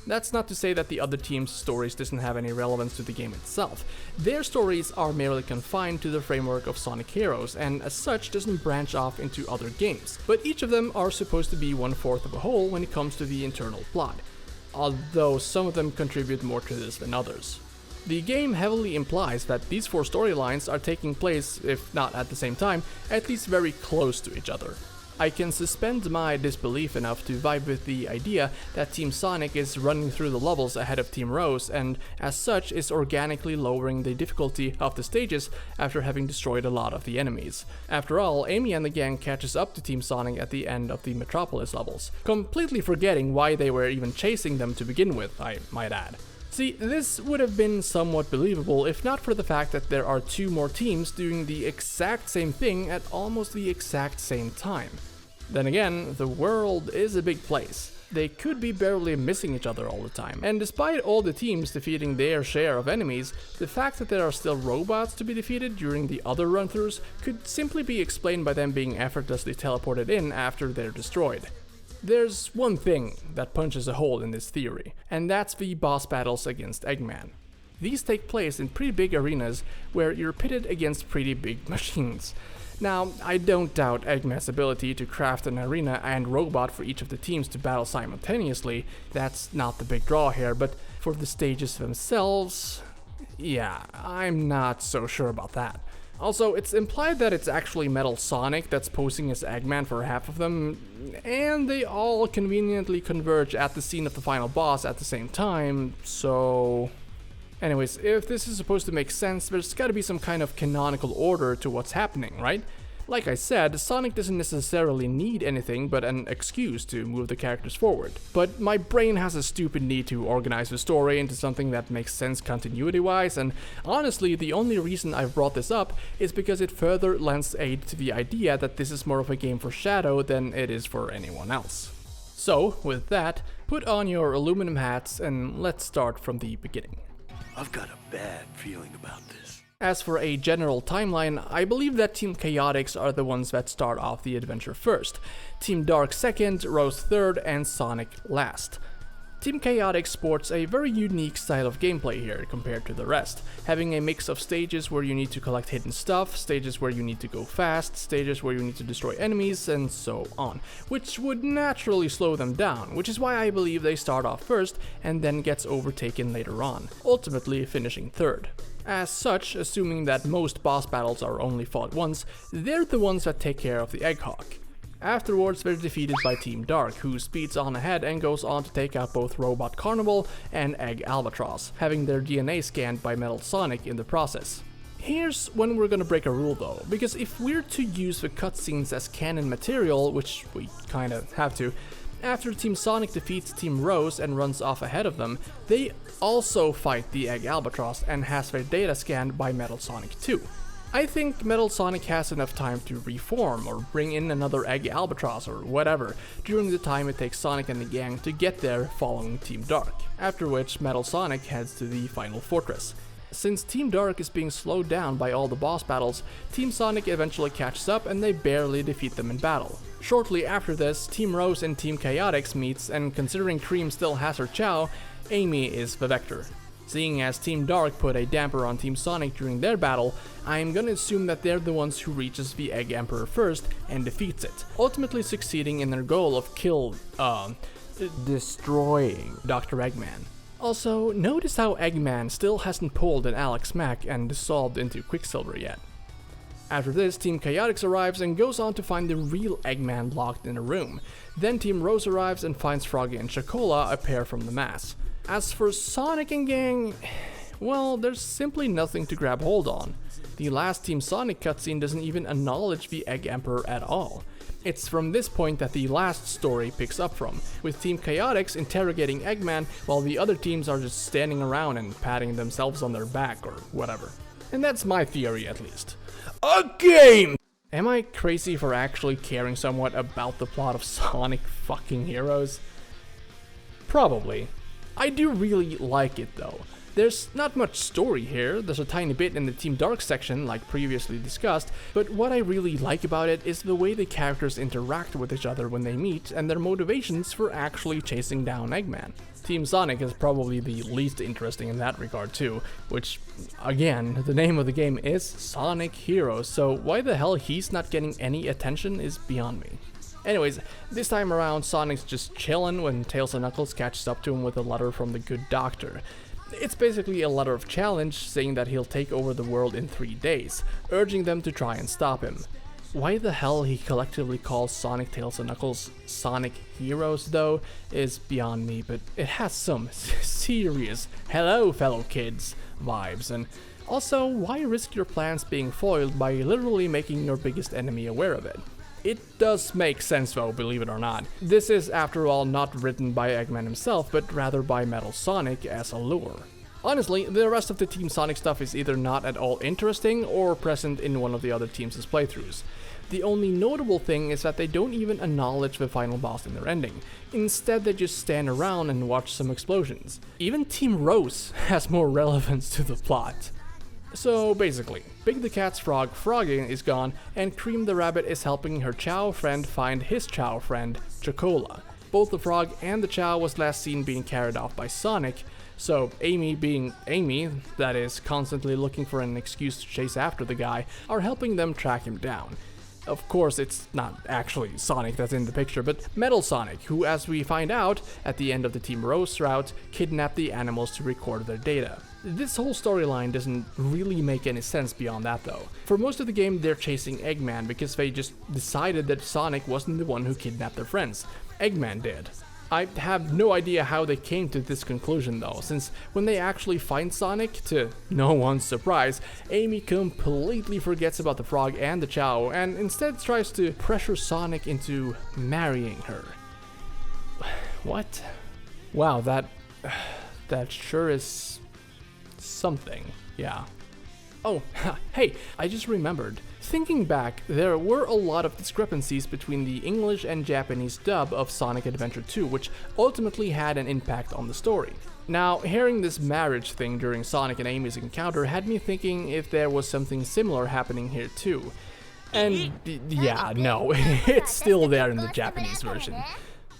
That's not to say that the other team's stories doesn't have any relevance to the game itself. Their stories are merely confined to the framework of Sonic Heroes, and as such doesn't branch off into other games, but each of them are supposed to be 1/4 of a whole when it comes to the internal plot, although some of them contribute more to this than others. The game heavily implies that these 4 storylines are taking place, if not at the same time, at least very close to each other. I can suspend my disbelief enough to vibe with the idea that Team Sonic is running through the levels ahead of Team Rose and as such is organically lowering the difficulty of the stages after having destroyed a lot of the enemies. After all, Amy and the gang catches up to Team Sonic at the end of the Metropolis levels, completely forgetting why they were even chasing them to begin with, I might add. See, this would have been somewhat believable if not for the fact that there are 2 more teams doing the exact same thing at almost the exact same time. Then again, the world is a big place. They could be barely missing each other all the time, and despite all the teams defeating their share of enemies, the fact that there are still robots to be defeated during the other run-throughs could simply be explained by them being effortlessly teleported in after they're destroyed. There's one thing that punches a hole in this theory, and that's the boss battles against Eggman. These take place in pretty big arenas where you're pitted against pretty big machines. Now, I don't doubt Eggman's ability to craft an arena and robot for each of the teams to battle simultaneously, that's not the big draw here, but for the stages themselves, yeah, I'm not so sure about that. Also, it's implied that it's actually Metal Sonic that's posing as Eggman for half of them, and they all conveniently converge at the scene of the final boss at the same time, so... Anyways, if this is supposed to make sense, there's gotta be some kind of canonical order to what's happening, right? Like I said, Sonic doesn't necessarily need anything but an excuse to move the characters forward. But my brain has a stupid need to organize the story into something that makes sense continuity-wise, and honestly, the only reason I've brought this up is because it further lends aid to the idea that this is more of a game for Shadow than it is for anyone else. So, with that, put on your aluminum hats and let's start from the beginning.
I've got a bad feeling about this.
As for a general timeline, I believe that Team Chaotix are the ones that start off the adventure first, Team Dark second, Rose third, and Sonic last. Team Chaotix sports a very unique style of gameplay here compared to the rest, having a mix of stages where you need to collect hidden stuff, stages where you need to go fast, stages where you need to destroy enemies, and so on, which would naturally slow them down, which is why I believe they start off first and then gets overtaken later on, ultimately finishing third. As such, assuming that most boss battles are only fought once, they're the ones that take care of the Egghawk. Afterwards, they're defeated by Team Dark, who speeds on ahead and goes on to take out both Robot Carnival and Egg Albatross, having their DNA scanned by Metal Sonic in the process. Here's when we're gonna break a rule though, because if we're to use the cutscenes as canon material, which we kinda have to, after Team Sonic defeats Team Rose and runs off ahead of them, they also fight the Egg Albatross and has their data scanned by Metal Sonic too. I think Metal Sonic has enough time to reform or bring in another Egg Albatross or whatever during the time it takes Sonic and the gang to get there following Team Dark, after which Metal Sonic heads to the final fortress. Since Team Dark is being slowed down by all the boss battles, Team Sonic eventually catches up and they barely defeat them in battle. Shortly after this, Team Rose and Team Chaotix meets, and considering Cream still has her Chow, Amy is the Vector. Seeing as Team Dark put a damper on Team Sonic during their battle, I'm gonna assume that they're the ones who reaches the Egg Emperor first and defeats it, ultimately succeeding in their goal of destroying Dr. Eggman. Also, notice how Eggman still hasn't pulled an Alex Mack and dissolved into Quicksilver yet. After this, Team Chaotix arrives and goes on to find the real Eggman locked in a room. Then Team Rose arrives and finds Froggy and Chocola appear from the mass. As for Sonic and gang, well, there's simply nothing to grab hold on. The last Team Sonic cutscene doesn't even acknowledge the Egg Emperor at all. It's from this point that the last story picks up from, with Team Chaotix interrogating Eggman while the other teams are just standing around and patting themselves on their back or whatever. And that's my theory at least. A game! Am I crazy for actually caring somewhat about the plot of Sonic fucking Heroes? Probably. I do really like it though. There's not much story here, there's a tiny bit in the Team Dark section like previously discussed, but what I really like about it is the way the characters interact with each other when they meet and their motivations for actually chasing down Eggman. Team Sonic is probably the least interesting in that regard too, which, again, the name of the game is Sonic Heroes, so why the hell he's not getting any attention is beyond me. Anyways, this time around Sonic's just chillin' when Tails and Knuckles catches up to him with a letter from the good doctor. It's basically a letter of challenge saying that he'll take over the world in 3 days, urging them to try and stop him. Why the hell he collectively calls Sonic, Tails, and Knuckles Sonic Heroes though is beyond me, but it has some serious hello fellow kids vibes, and also why risk your plans being foiled by literally making your biggest enemy aware of it? It does make sense though, believe it or not. This is after all not written by Eggman himself, but rather by Metal Sonic as a lure. Honestly, the rest of the Team Sonic stuff is either not at all interesting or present in one of the other teams' playthroughs. The only notable thing is that they don't even acknowledge the final boss in their ending. Instead, they just stand around and watch some explosions. Even Team Rose has more relevance to the plot. So basically, Big the Cat's frog, Froggy, is gone, and Cream the Rabbit is helping her Chow friend find his Chow friend, Chocola. Both the frog and the Chow was last seen being carried off by Sonic, so Amy, being Amy, that is constantly looking for an excuse to chase after the guy, are helping them track him down. Of course, it's not actually Sonic that's in the picture, but Metal Sonic, who, as we find out at the end of the Team Rose route, kidnapped the animals to record their data. This whole storyline doesn't really make any sense beyond that though. For most of the game, they're chasing Eggman because they just decided that Sonic wasn't the one who kidnapped their friends. Eggman did. I have no idea how they came to this conclusion though, since when they actually find Sonic, to no one's surprise, Amy completely forgets about the frog and the Chow and instead tries to pressure Sonic into marrying her. What? Wow, that sure is something, yeah. Oh, hey, I just remembered. Thinking back, there were a lot of discrepancies between the English and Japanese dub of Sonic Adventure 2, which ultimately had an impact on the story. Now, hearing this marriage thing during Sonic and Amy's encounter had me thinking if there was something similar happening here too. And yeah, no, it's still there in the Japanese version.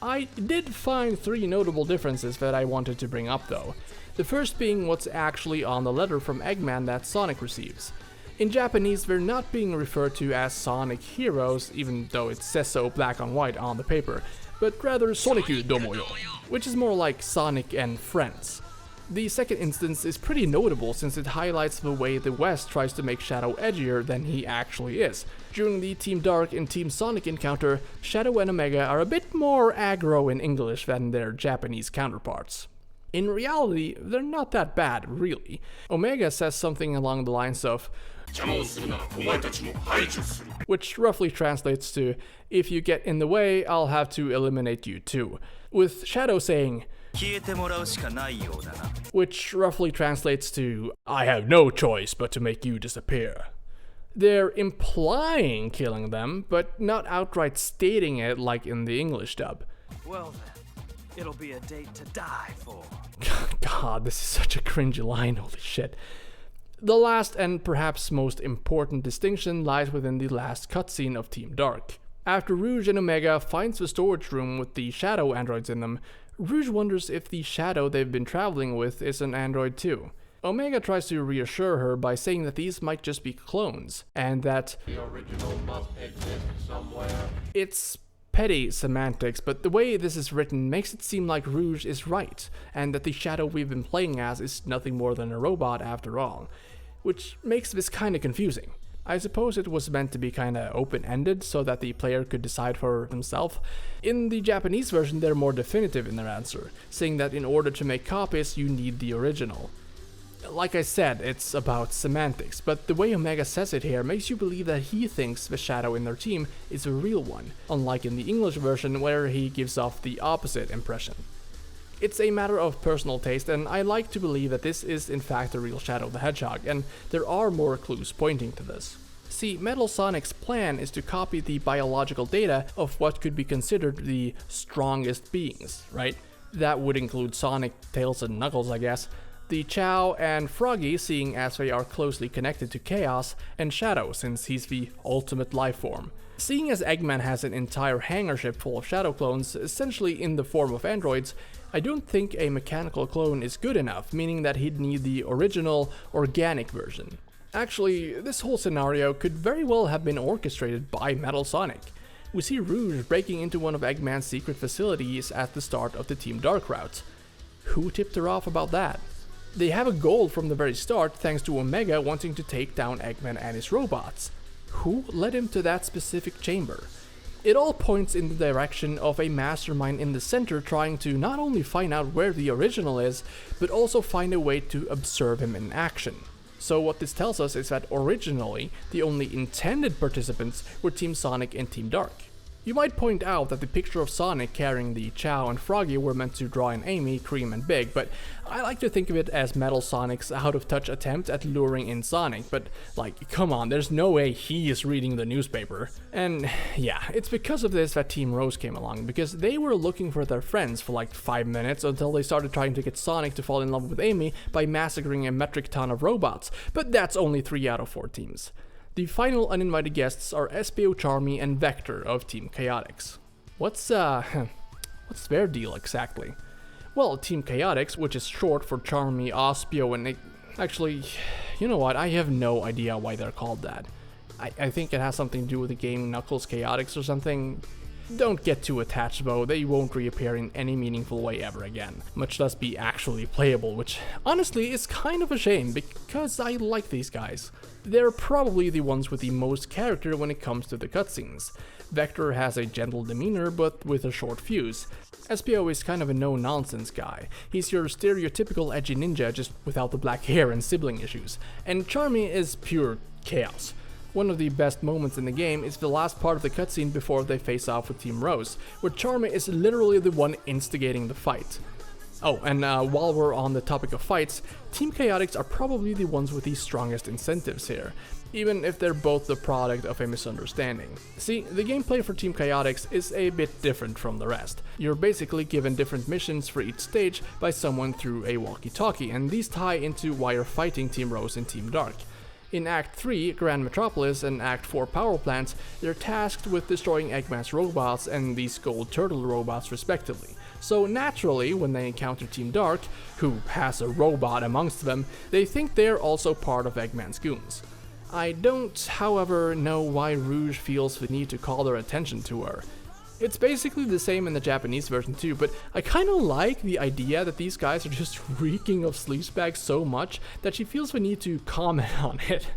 I did find 3 notable differences that I wanted to bring up though. The first being what's actually on the letter from Eggman that Sonic receives. In Japanese, they're not being referred to as Sonic Heroes, even though it says so black on white on the paper, but rather Soniku Domo yo, which is more like Sonic and Friends. The second instance is pretty notable since it highlights the way the West tries to make Shadow edgier than he actually is. During the Team Dark and Team Sonic encounter, Shadow and Omega are a bit more aggro in English than their Japanese counterparts. In reality, they're not that bad, really. Omega says something along the lines of, which roughly translates to, if you get in the way, I'll have to eliminate you too. With Shadow saying, which roughly translates to, I have no choice but to make you disappear. They're implying killing them, but not outright stating it like in the English dub.
Well then, it'll be a date to die for.
God, this is such a cringy line, holy shit. The last and perhaps most important distinction lies within the last cutscene of Team Dark. After Rouge and Omega finds the storage room with the Shadow androids in them, Rouge wonders if the Shadow they've been traveling with is an android too. Omega tries to reassure her by saying that these might just be clones, and that the original must exist somewhere. It's petty semantics, but the way this is written makes it seem like Rouge is right, and that the Shadow we've been playing as is nothing more than a robot after all, which makes this kinda confusing. I suppose it was meant to be kinda open-ended so that the player could decide for himself. In the Japanese version, they're more definitive in their answer, saying that in order to make copies, you need the original. Like I said, it's about semantics, but the way Omega says it here makes you believe that he thinks the Shadow in their team is a real one, unlike in the English version where he gives off the opposite impression. It's a matter of personal taste, and I like to believe that this is in fact the real Shadow the Hedgehog, and there are more clues pointing to this. See, Metal Sonic's plan is to copy the biological data of what could be considered the strongest beings, right? That would include Sonic, Tails, and Knuckles, I guess. The Chow and Froggy, seeing as they are closely connected to Chaos, and Shadow, since he's the ultimate life form. Seeing as Eggman has an entire hangar ship full of Shadow clones, essentially in the form of androids, I don't think a mechanical clone is good enough, meaning that he'd need the original, organic version. Actually, this whole scenario could very well have been orchestrated by Metal Sonic. We see Rouge breaking into one of Eggman's secret facilities at the start of the Team Dark route. Who tipped her off about that? They have a goal from the very start thanks to Omega wanting to take down Eggman and his robots. Who led him to that specific chamber? It all points in the direction of a mastermind in the center trying to not only find out where the original is, but also find a way to observe him in action. So what this tells us is that originally, the only intended participants were Team Sonic and Team Dark. You might point out that the picture of Sonic carrying the Chow and Froggy were meant to draw in Amy, Cream, and Big, but I like to think of it as Metal Sonic's out-of-touch attempt at luring in Sonic, but like, come on, there's no way he is reading the newspaper. And yeah, it's because of this that Team Rose came along, because they were looking for their friends for like 5 minutes until they started trying to get Sonic to fall in love with Amy by massacring a metric ton of robots, but that's only 3 out of 4 teams. The final uninvited guests are SPO Charmy and Vector of Team Chaotix. What's their deal exactly? Well, Team Chaotix, which is short for Charmy, Ospio, and actually, you know what, I have no idea why they're called that. I think it has something to do with the game Knuckles Chaotix or something. Don't get too attached though, they won't reappear in any meaningful way ever again, much less be actually playable, which honestly is kind of a shame because I like these guys. They're probably the ones with the most character when it comes to the cutscenes. Vector has a gentle demeanor but with a short fuse. SPO is kind of a no-nonsense guy. He's your stereotypical edgy ninja just without the black hair and sibling issues. And Charmy is pure chaos. One of the best moments in the game is the last part of the cutscene before they face off with Team Rose, where Charmy is literally the one instigating the fight. Oh, and while we're on the topic of fights, Team Chaotix are probably the ones with the strongest incentives here, even if they're both the product of a misunderstanding. See, the gameplay for Team Chaotix is a bit different from the rest. You're basically given different missions for each stage by someone through a walkie-talkie, and these tie into why you're fighting Team Rose and Team Dark. In Act 3, Grand Metropolis, and Act 4, Power Plants, they're tasked with destroying Eggman's robots and these Gold Turtle robots respectively. So naturally, when they encounter Team Dark, who has a robot amongst them, they think they're also part of Eggman's goons. I don't, however, know why Rouge feels the need to call their attention to her. It's basically the same in the Japanese version too, but I kinda like the idea that these guys are just reeking of sleazebags so much that she feels the need to comment on it.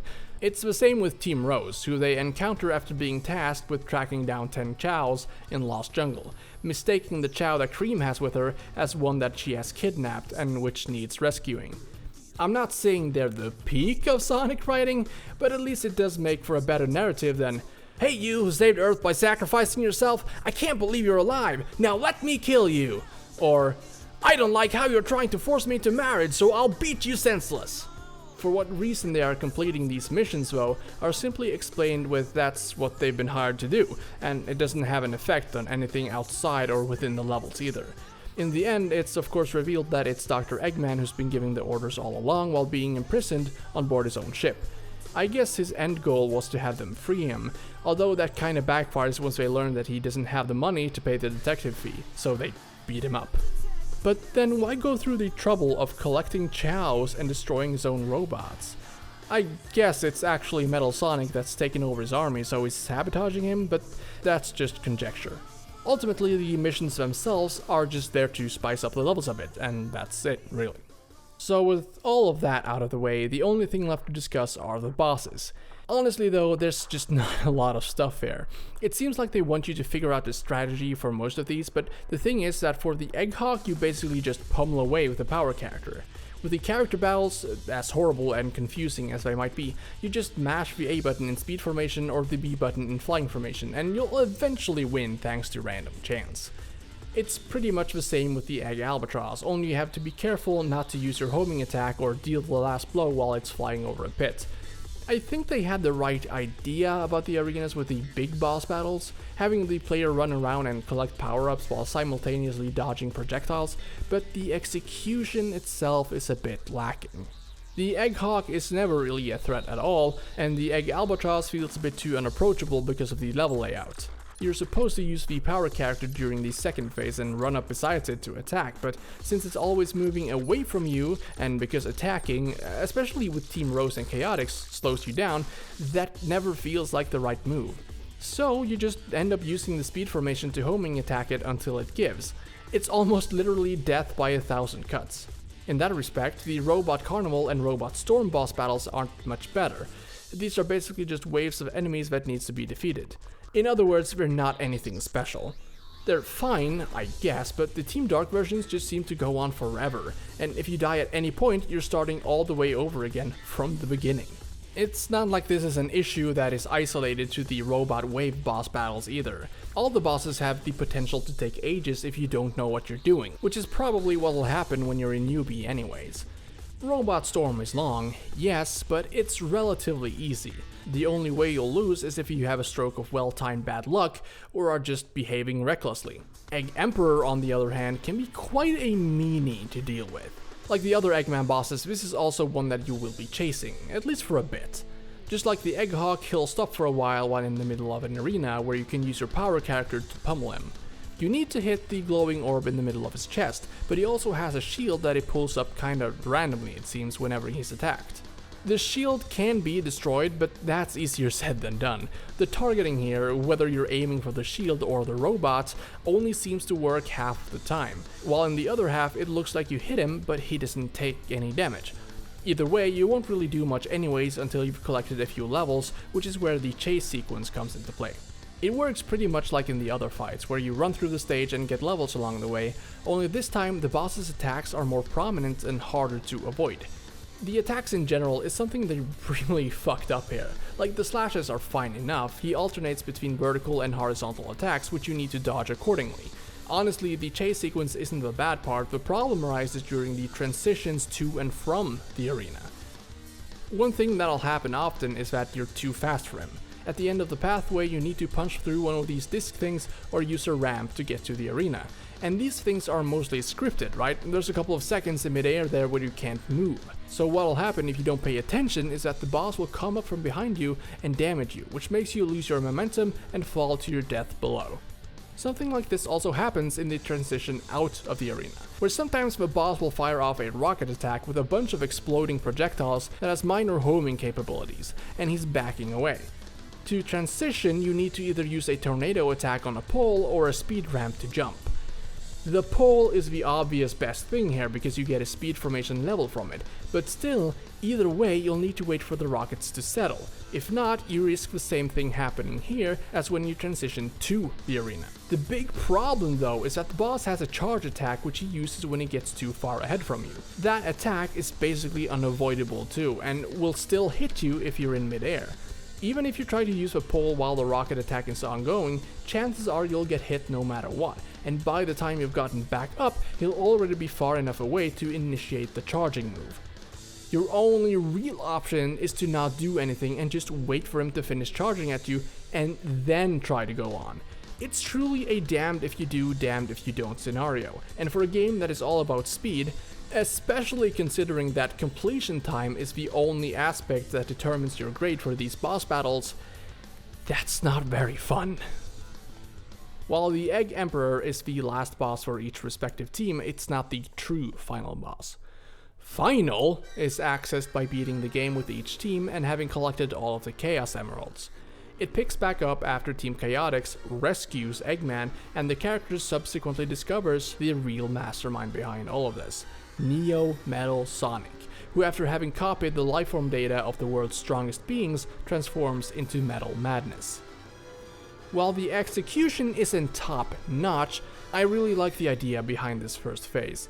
It's the same with Team Rose, who they encounter after being tasked with tracking down 10 Chows in Lost Jungle, mistaking the Chow that Cream has with her as one that she has kidnapped and which needs rescuing. I'm not saying they're the peak of Sonic writing, but at least it does make for a better narrative than, "Hey you who saved Earth by sacrificing yourself, I can't believe you're alive, now let me kill you!" Or, "I don't like how you're trying to force me into marriage, so I'll beat you senseless." For what reason they are completing these missions though, are simply explained with that's what they've been hired to do, and it doesn't have an effect on anything outside or within the levels either. In the end, it's of course revealed that it's Dr. Eggman who's been giving the orders all along while being imprisoned on board his own ship. I guess his end goal was to have them free him, although that kinda backfires once they learn that he doesn't have the money to pay the detective fee, so they beat him up. But then why go through the trouble of collecting chows and destroying his own robots? I guess it's actually Metal Sonic that's taken over his army, so he's sabotaging him, but that's just conjecture. Ultimately, the missions themselves are just there to spice up the levels a bit, and that's it, really. So with all of that out of the way, the only thing left to discuss are the bosses. Honestly though, there's just not a lot of stuff here. It seems like they want you to figure out the strategy for most of these, but the thing is that for the Egghawk, you basically just pummel away with a power character. With the character battles, as horrible and confusing as they might be, you just mash the A button in speed formation or the B button in flying formation, and you'll eventually win thanks to random chance. It's pretty much the same with the Egg Albatross, only you have to be careful not to use your homing attack or deal the last blow while it's flying over a pit. I think they had the right idea about the arenas with the big boss battles, having the player run around and collect power-ups while simultaneously dodging projectiles, but the execution itself is a bit lacking. The Egghawk is never really a threat at all, and the Egg Albatross feels a bit too unapproachable because of the level layout. You're supposed to use the power character during the second phase and run up besides it to attack, but since it's always moving away from you, and because attacking, especially with Team Rose and Chaotix, slows you down, that never feels like the right move. So you just end up using the speed formation to homing attack it until it gives. It's almost literally death by 1,000 cuts. In that respect, the Robot Carnival and Robot Storm boss battles aren't much better. These are basically just waves of enemies that needs to be defeated. In other words, they're not anything special. They're fine, I guess, but the Team Dark versions just seem to go on forever, and if you die at any point, you're starting all the way over again from the beginning. It's not like this is an issue that is isolated to the Robot Wave boss battles either. All the bosses have the potential to take ages if you don't know what you're doing, which is probably what will happen when you're a newbie anyways. Robot Storm is long, yes, but it's relatively easy. The only way you'll lose is if you have a stroke of well-timed bad luck or are just behaving recklessly. Egg Emperor, on the other hand, can be quite a meanie to deal with. Like the other Eggman bosses, this is also one that you will be chasing, at least for a bit. Just like the Egghawk, he'll stop for a while in the middle of an arena where you can use your power character to pummel him. You need to hit the glowing orb in the middle of his chest, but he also has a shield that he pulls up kinda randomly, it seems, whenever he's attacked. The shield can be destroyed, but that's easier said than done. The targeting here, whether you're aiming for the shield or the robot, only seems to work half of the time, while in the other half it looks like you hit him, but he doesn't take any damage. Either way, you won't really do much anyways until you've collected a few levels, which is where the chase sequence comes into play. It works pretty much like in the other fights, where you run through the stage and get levels along the way, only this time the boss's attacks are more prominent and harder to avoid. The attacks in general is something they really fucked up here. Like, the slashes are fine enough, he alternates between vertical and horizontal attacks which you need to dodge accordingly. Honestly, the chase sequence isn't the bad part, the problem arises during the transitions to and from the arena. One thing that'll happen often is that you're too fast for him. At the end of the pathway, you need to punch through one of these disc things or use a ramp to get to the arena. And these things are mostly scripted, right? There's a couple of seconds in midair there where you can't move. So what'll happen if you don't pay attention is that the boss will come up from behind you and damage you, which makes you lose your momentum and fall to your death below. Something like this also happens in the transition out of the arena, where sometimes the boss will fire off a rocket attack with a bunch of exploding projectiles that has minor homing capabilities, and he's backing away. To transition, you need to either use a tornado attack on a pole or a speed ramp to jump. The pole is the obvious best thing here because you get a speed formation level from it, but still, either way you'll need to wait for the rockets to settle. If not, you risk the same thing happening here as when you transition to the arena. The big problem though is that the boss has a charge attack which he uses when he gets too far ahead from you. That attack is basically unavoidable too, and will still hit you if you're in midair. Even if you try to use a pole while the rocket attack is ongoing, chances are you'll get hit no matter what, and by the time you've gotten back up, he'll already be far enough away to initiate the charging move. Your only real option is to not do anything and just wait for him to finish charging at you and then try to go on. It's truly a damned if you do, damned if you don't scenario, and for a game that is all about speed, especially considering that completion time is the only aspect that determines your grade for these boss battles, that's not very fun. While the Egg Emperor is the last boss for each respective team, it's not the true final boss. Final is accessed by beating the game with each team and having collected all of the Chaos Emeralds. It picks back up after Team Chaotix rescues Eggman, and the character subsequently discovers the real mastermind behind all of this, Neo Metal Sonic, who after having copied the lifeform data of the world's strongest beings, transforms into Metal Madness. While the execution isn't top notch, I really like the idea behind this first phase.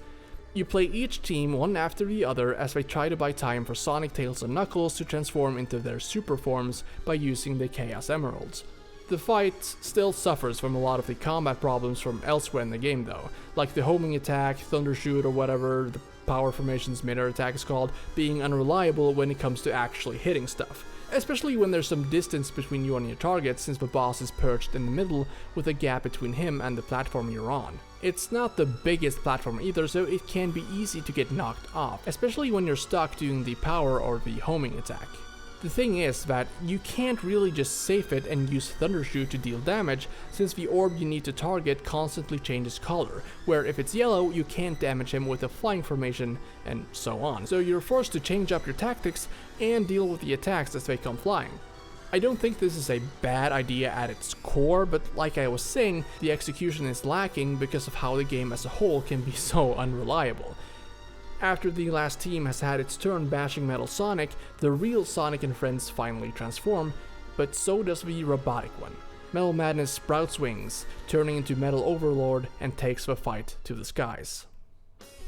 You play each team one after the other as they try to buy time for Sonic, Tails and Knuckles to transform into their super forms by using the Chaos Emeralds. The fight still suffers from a lot of the combat problems from elsewhere in the game though, like the homing attack, thundershoot or whatever the power formation's mid-air attack is called, being unreliable when it comes to actually hitting stuff. Especially when there's some distance between you and your target, since the boss is perched in the middle with a gap between him and the platform you're on. It's not the biggest platform either, so it can be easy to get knocked off, especially when you're stuck doing the power or the homing attack. The thing is that you can't really just safe it and use Thundershoot to deal damage, since the orb you need to target constantly changes color, where if it's yellow you can't damage him with a flying formation, and so on. So you're forced to change up your tactics and deal with the attacks as they come flying. I don't think this is a bad idea at its core, but like I was saying, the execution is lacking because of how the game as a whole can be so unreliable. After the last team has had its turn bashing Metal Sonic, the real Sonic and friends finally transform, but so does the robotic one. Metal Madness sprouts wings, turning into Metal Overlord and takes the fight to the skies.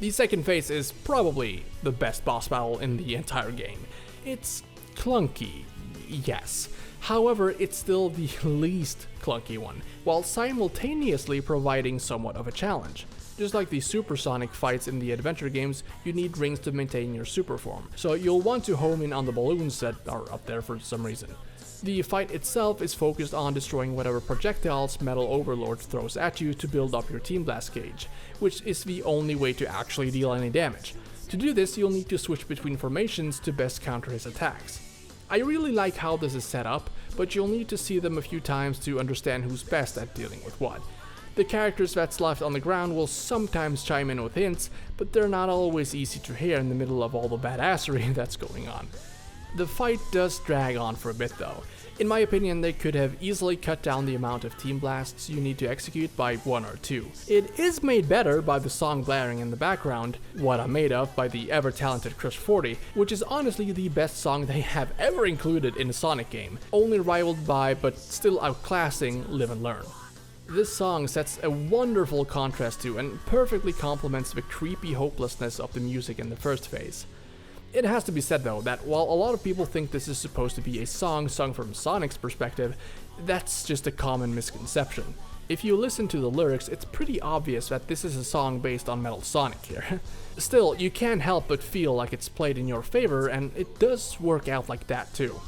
The second phase is probably the best boss battle in the entire game. It's clunky, yes. However, it's still the least clunky one, while simultaneously providing somewhat of a challenge. Just like the supersonic fights in the adventure games, you need rings to maintain your super form, so you'll want to home in on the balloons that are up there for some reason. The fight itself is focused on destroying whatever projectiles Metal Overlord throws at you to build up your Team Blast gauge, which is the only way to actually deal any damage. To do this, you'll need to switch between formations to best counter his attacks. I really like how this is set up, but you'll need to see them a few times to understand who's best at dealing with what. The characters that's left on the ground will sometimes chime in with hints, but they're not always easy to hear in the middle of all the badassery that's going on. The fight does drag on for a bit though. In my opinion, they could have easily cut down the amount of team blasts you need to execute by 1 or 2. It is made better by the song blaring in the background, What I'm Made Of by the ever-talented Crush 40, which is honestly the best song they have ever included in a Sonic game, only rivaled by, but still outclassing, Live and Learn. This song sets a wonderful contrast to and perfectly complements the creepy hopelessness of the music in the first phase. It has to be said though that while a lot of people think this is supposed to be a song sung from Sonic's perspective, that's just a common misconception. If you listen to the lyrics, it's pretty obvious that this is a song based on Metal Sonic here. Still, you can't help but feel like it's played in your favor, and it does work out like that too.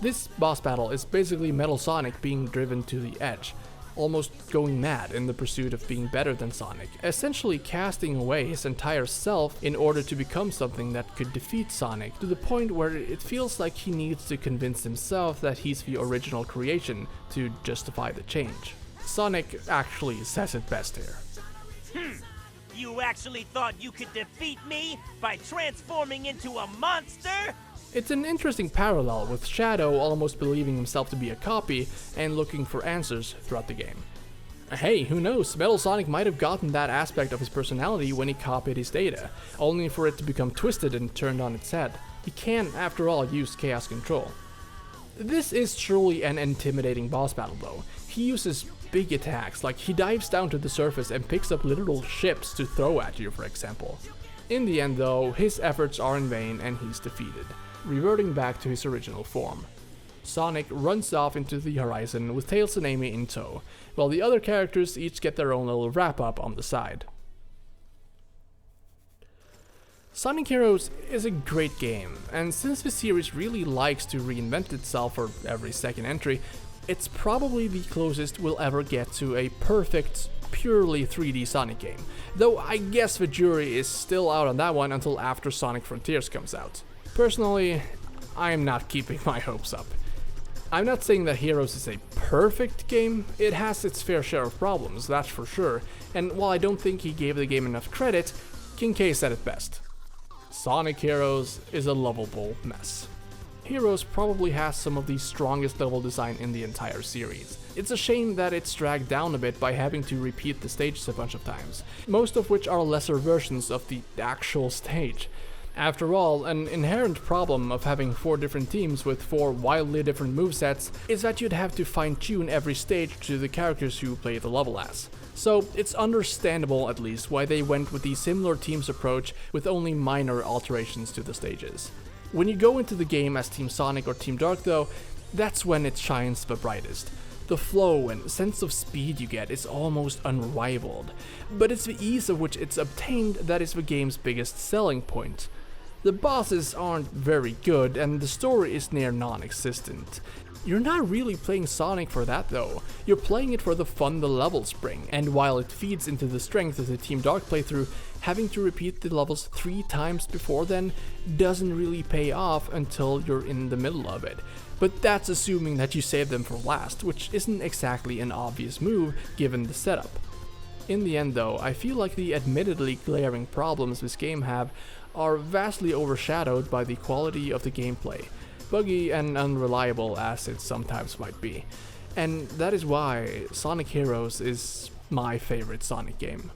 This boss battle is basically Metal Sonic being driven to the edge, almost going mad in the pursuit of being better than Sonic, essentially casting away his entire self in order to become something that could defeat Sonic, to the point where it feels like he needs to convince himself that he's the original creation to justify the change. Sonic actually says it best here.
You actually thought you could defeat me by transforming into a monster?
It's an interesting parallel, with Shadow almost believing himself to be a copy and looking for answers throughout the game. Hey, who knows, Metal Sonic might have gotten that aspect of his personality when he copied his data, only for it to become twisted and turned on its head. He can, after all, use Chaos Control. This is truly an intimidating boss battle though. He uses big attacks, like he dives down to the surface and picks up literal ships to throw at you, for example. In the end though, his efforts are in vain and he's defeated, reverting back to his original form. Sonic runs off into the horizon with Tails and Amy in tow, while the other characters each get their own little wrap-up on the side. Sonic Heroes is a great game, and since the series really likes to reinvent itself for every second entry, It's probably the closest we'll ever get to a perfect, purely 3D Sonic game, though I guess the jury is still out on that one until after Sonic Frontiers comes out. Personally, I'm not keeping my hopes up. I'm not saying that Heroes is a perfect game, it has its fair share of problems, that's for sure, and while I don't think he gave the game enough credit, King K said it best. Sonic Heroes is a lovable mess. Heroes probably has some of the strongest level design in the entire series. It's a shame that it's dragged down a bit by having to repeat the stages a bunch of times, most of which are lesser versions of the actual stage. After all, an inherent problem of having 4 different teams with 4 wildly different movesets is that you'd have to fine-tune every stage to the characters you play the level as. So it's understandable at least why they went with the similar teams approach with only minor alterations to the stages. When you go into the game as Team Sonic or Team Dark though, that's when it shines the brightest. The flow and sense of speed you get is almost unrivaled, but it's the ease of which it's obtained that is the game's biggest selling point. The bosses aren't very good and the story is near non-existent. You're not really playing Sonic for that though, you're playing it for the fun the levels bring, and while it feeds into the strength of the Team Dark playthrough, having to repeat the levels 3 times before then doesn't really pay off until you're in the middle of it. But that's assuming that you save them for last, which isn't exactly an obvious move given the setup. In the end though, I feel like the admittedly glaring problems this game have are vastly overshadowed by the quality of the gameplay, buggy and unreliable as it sometimes might be. And that is why Sonic Heroes is my favorite Sonic game.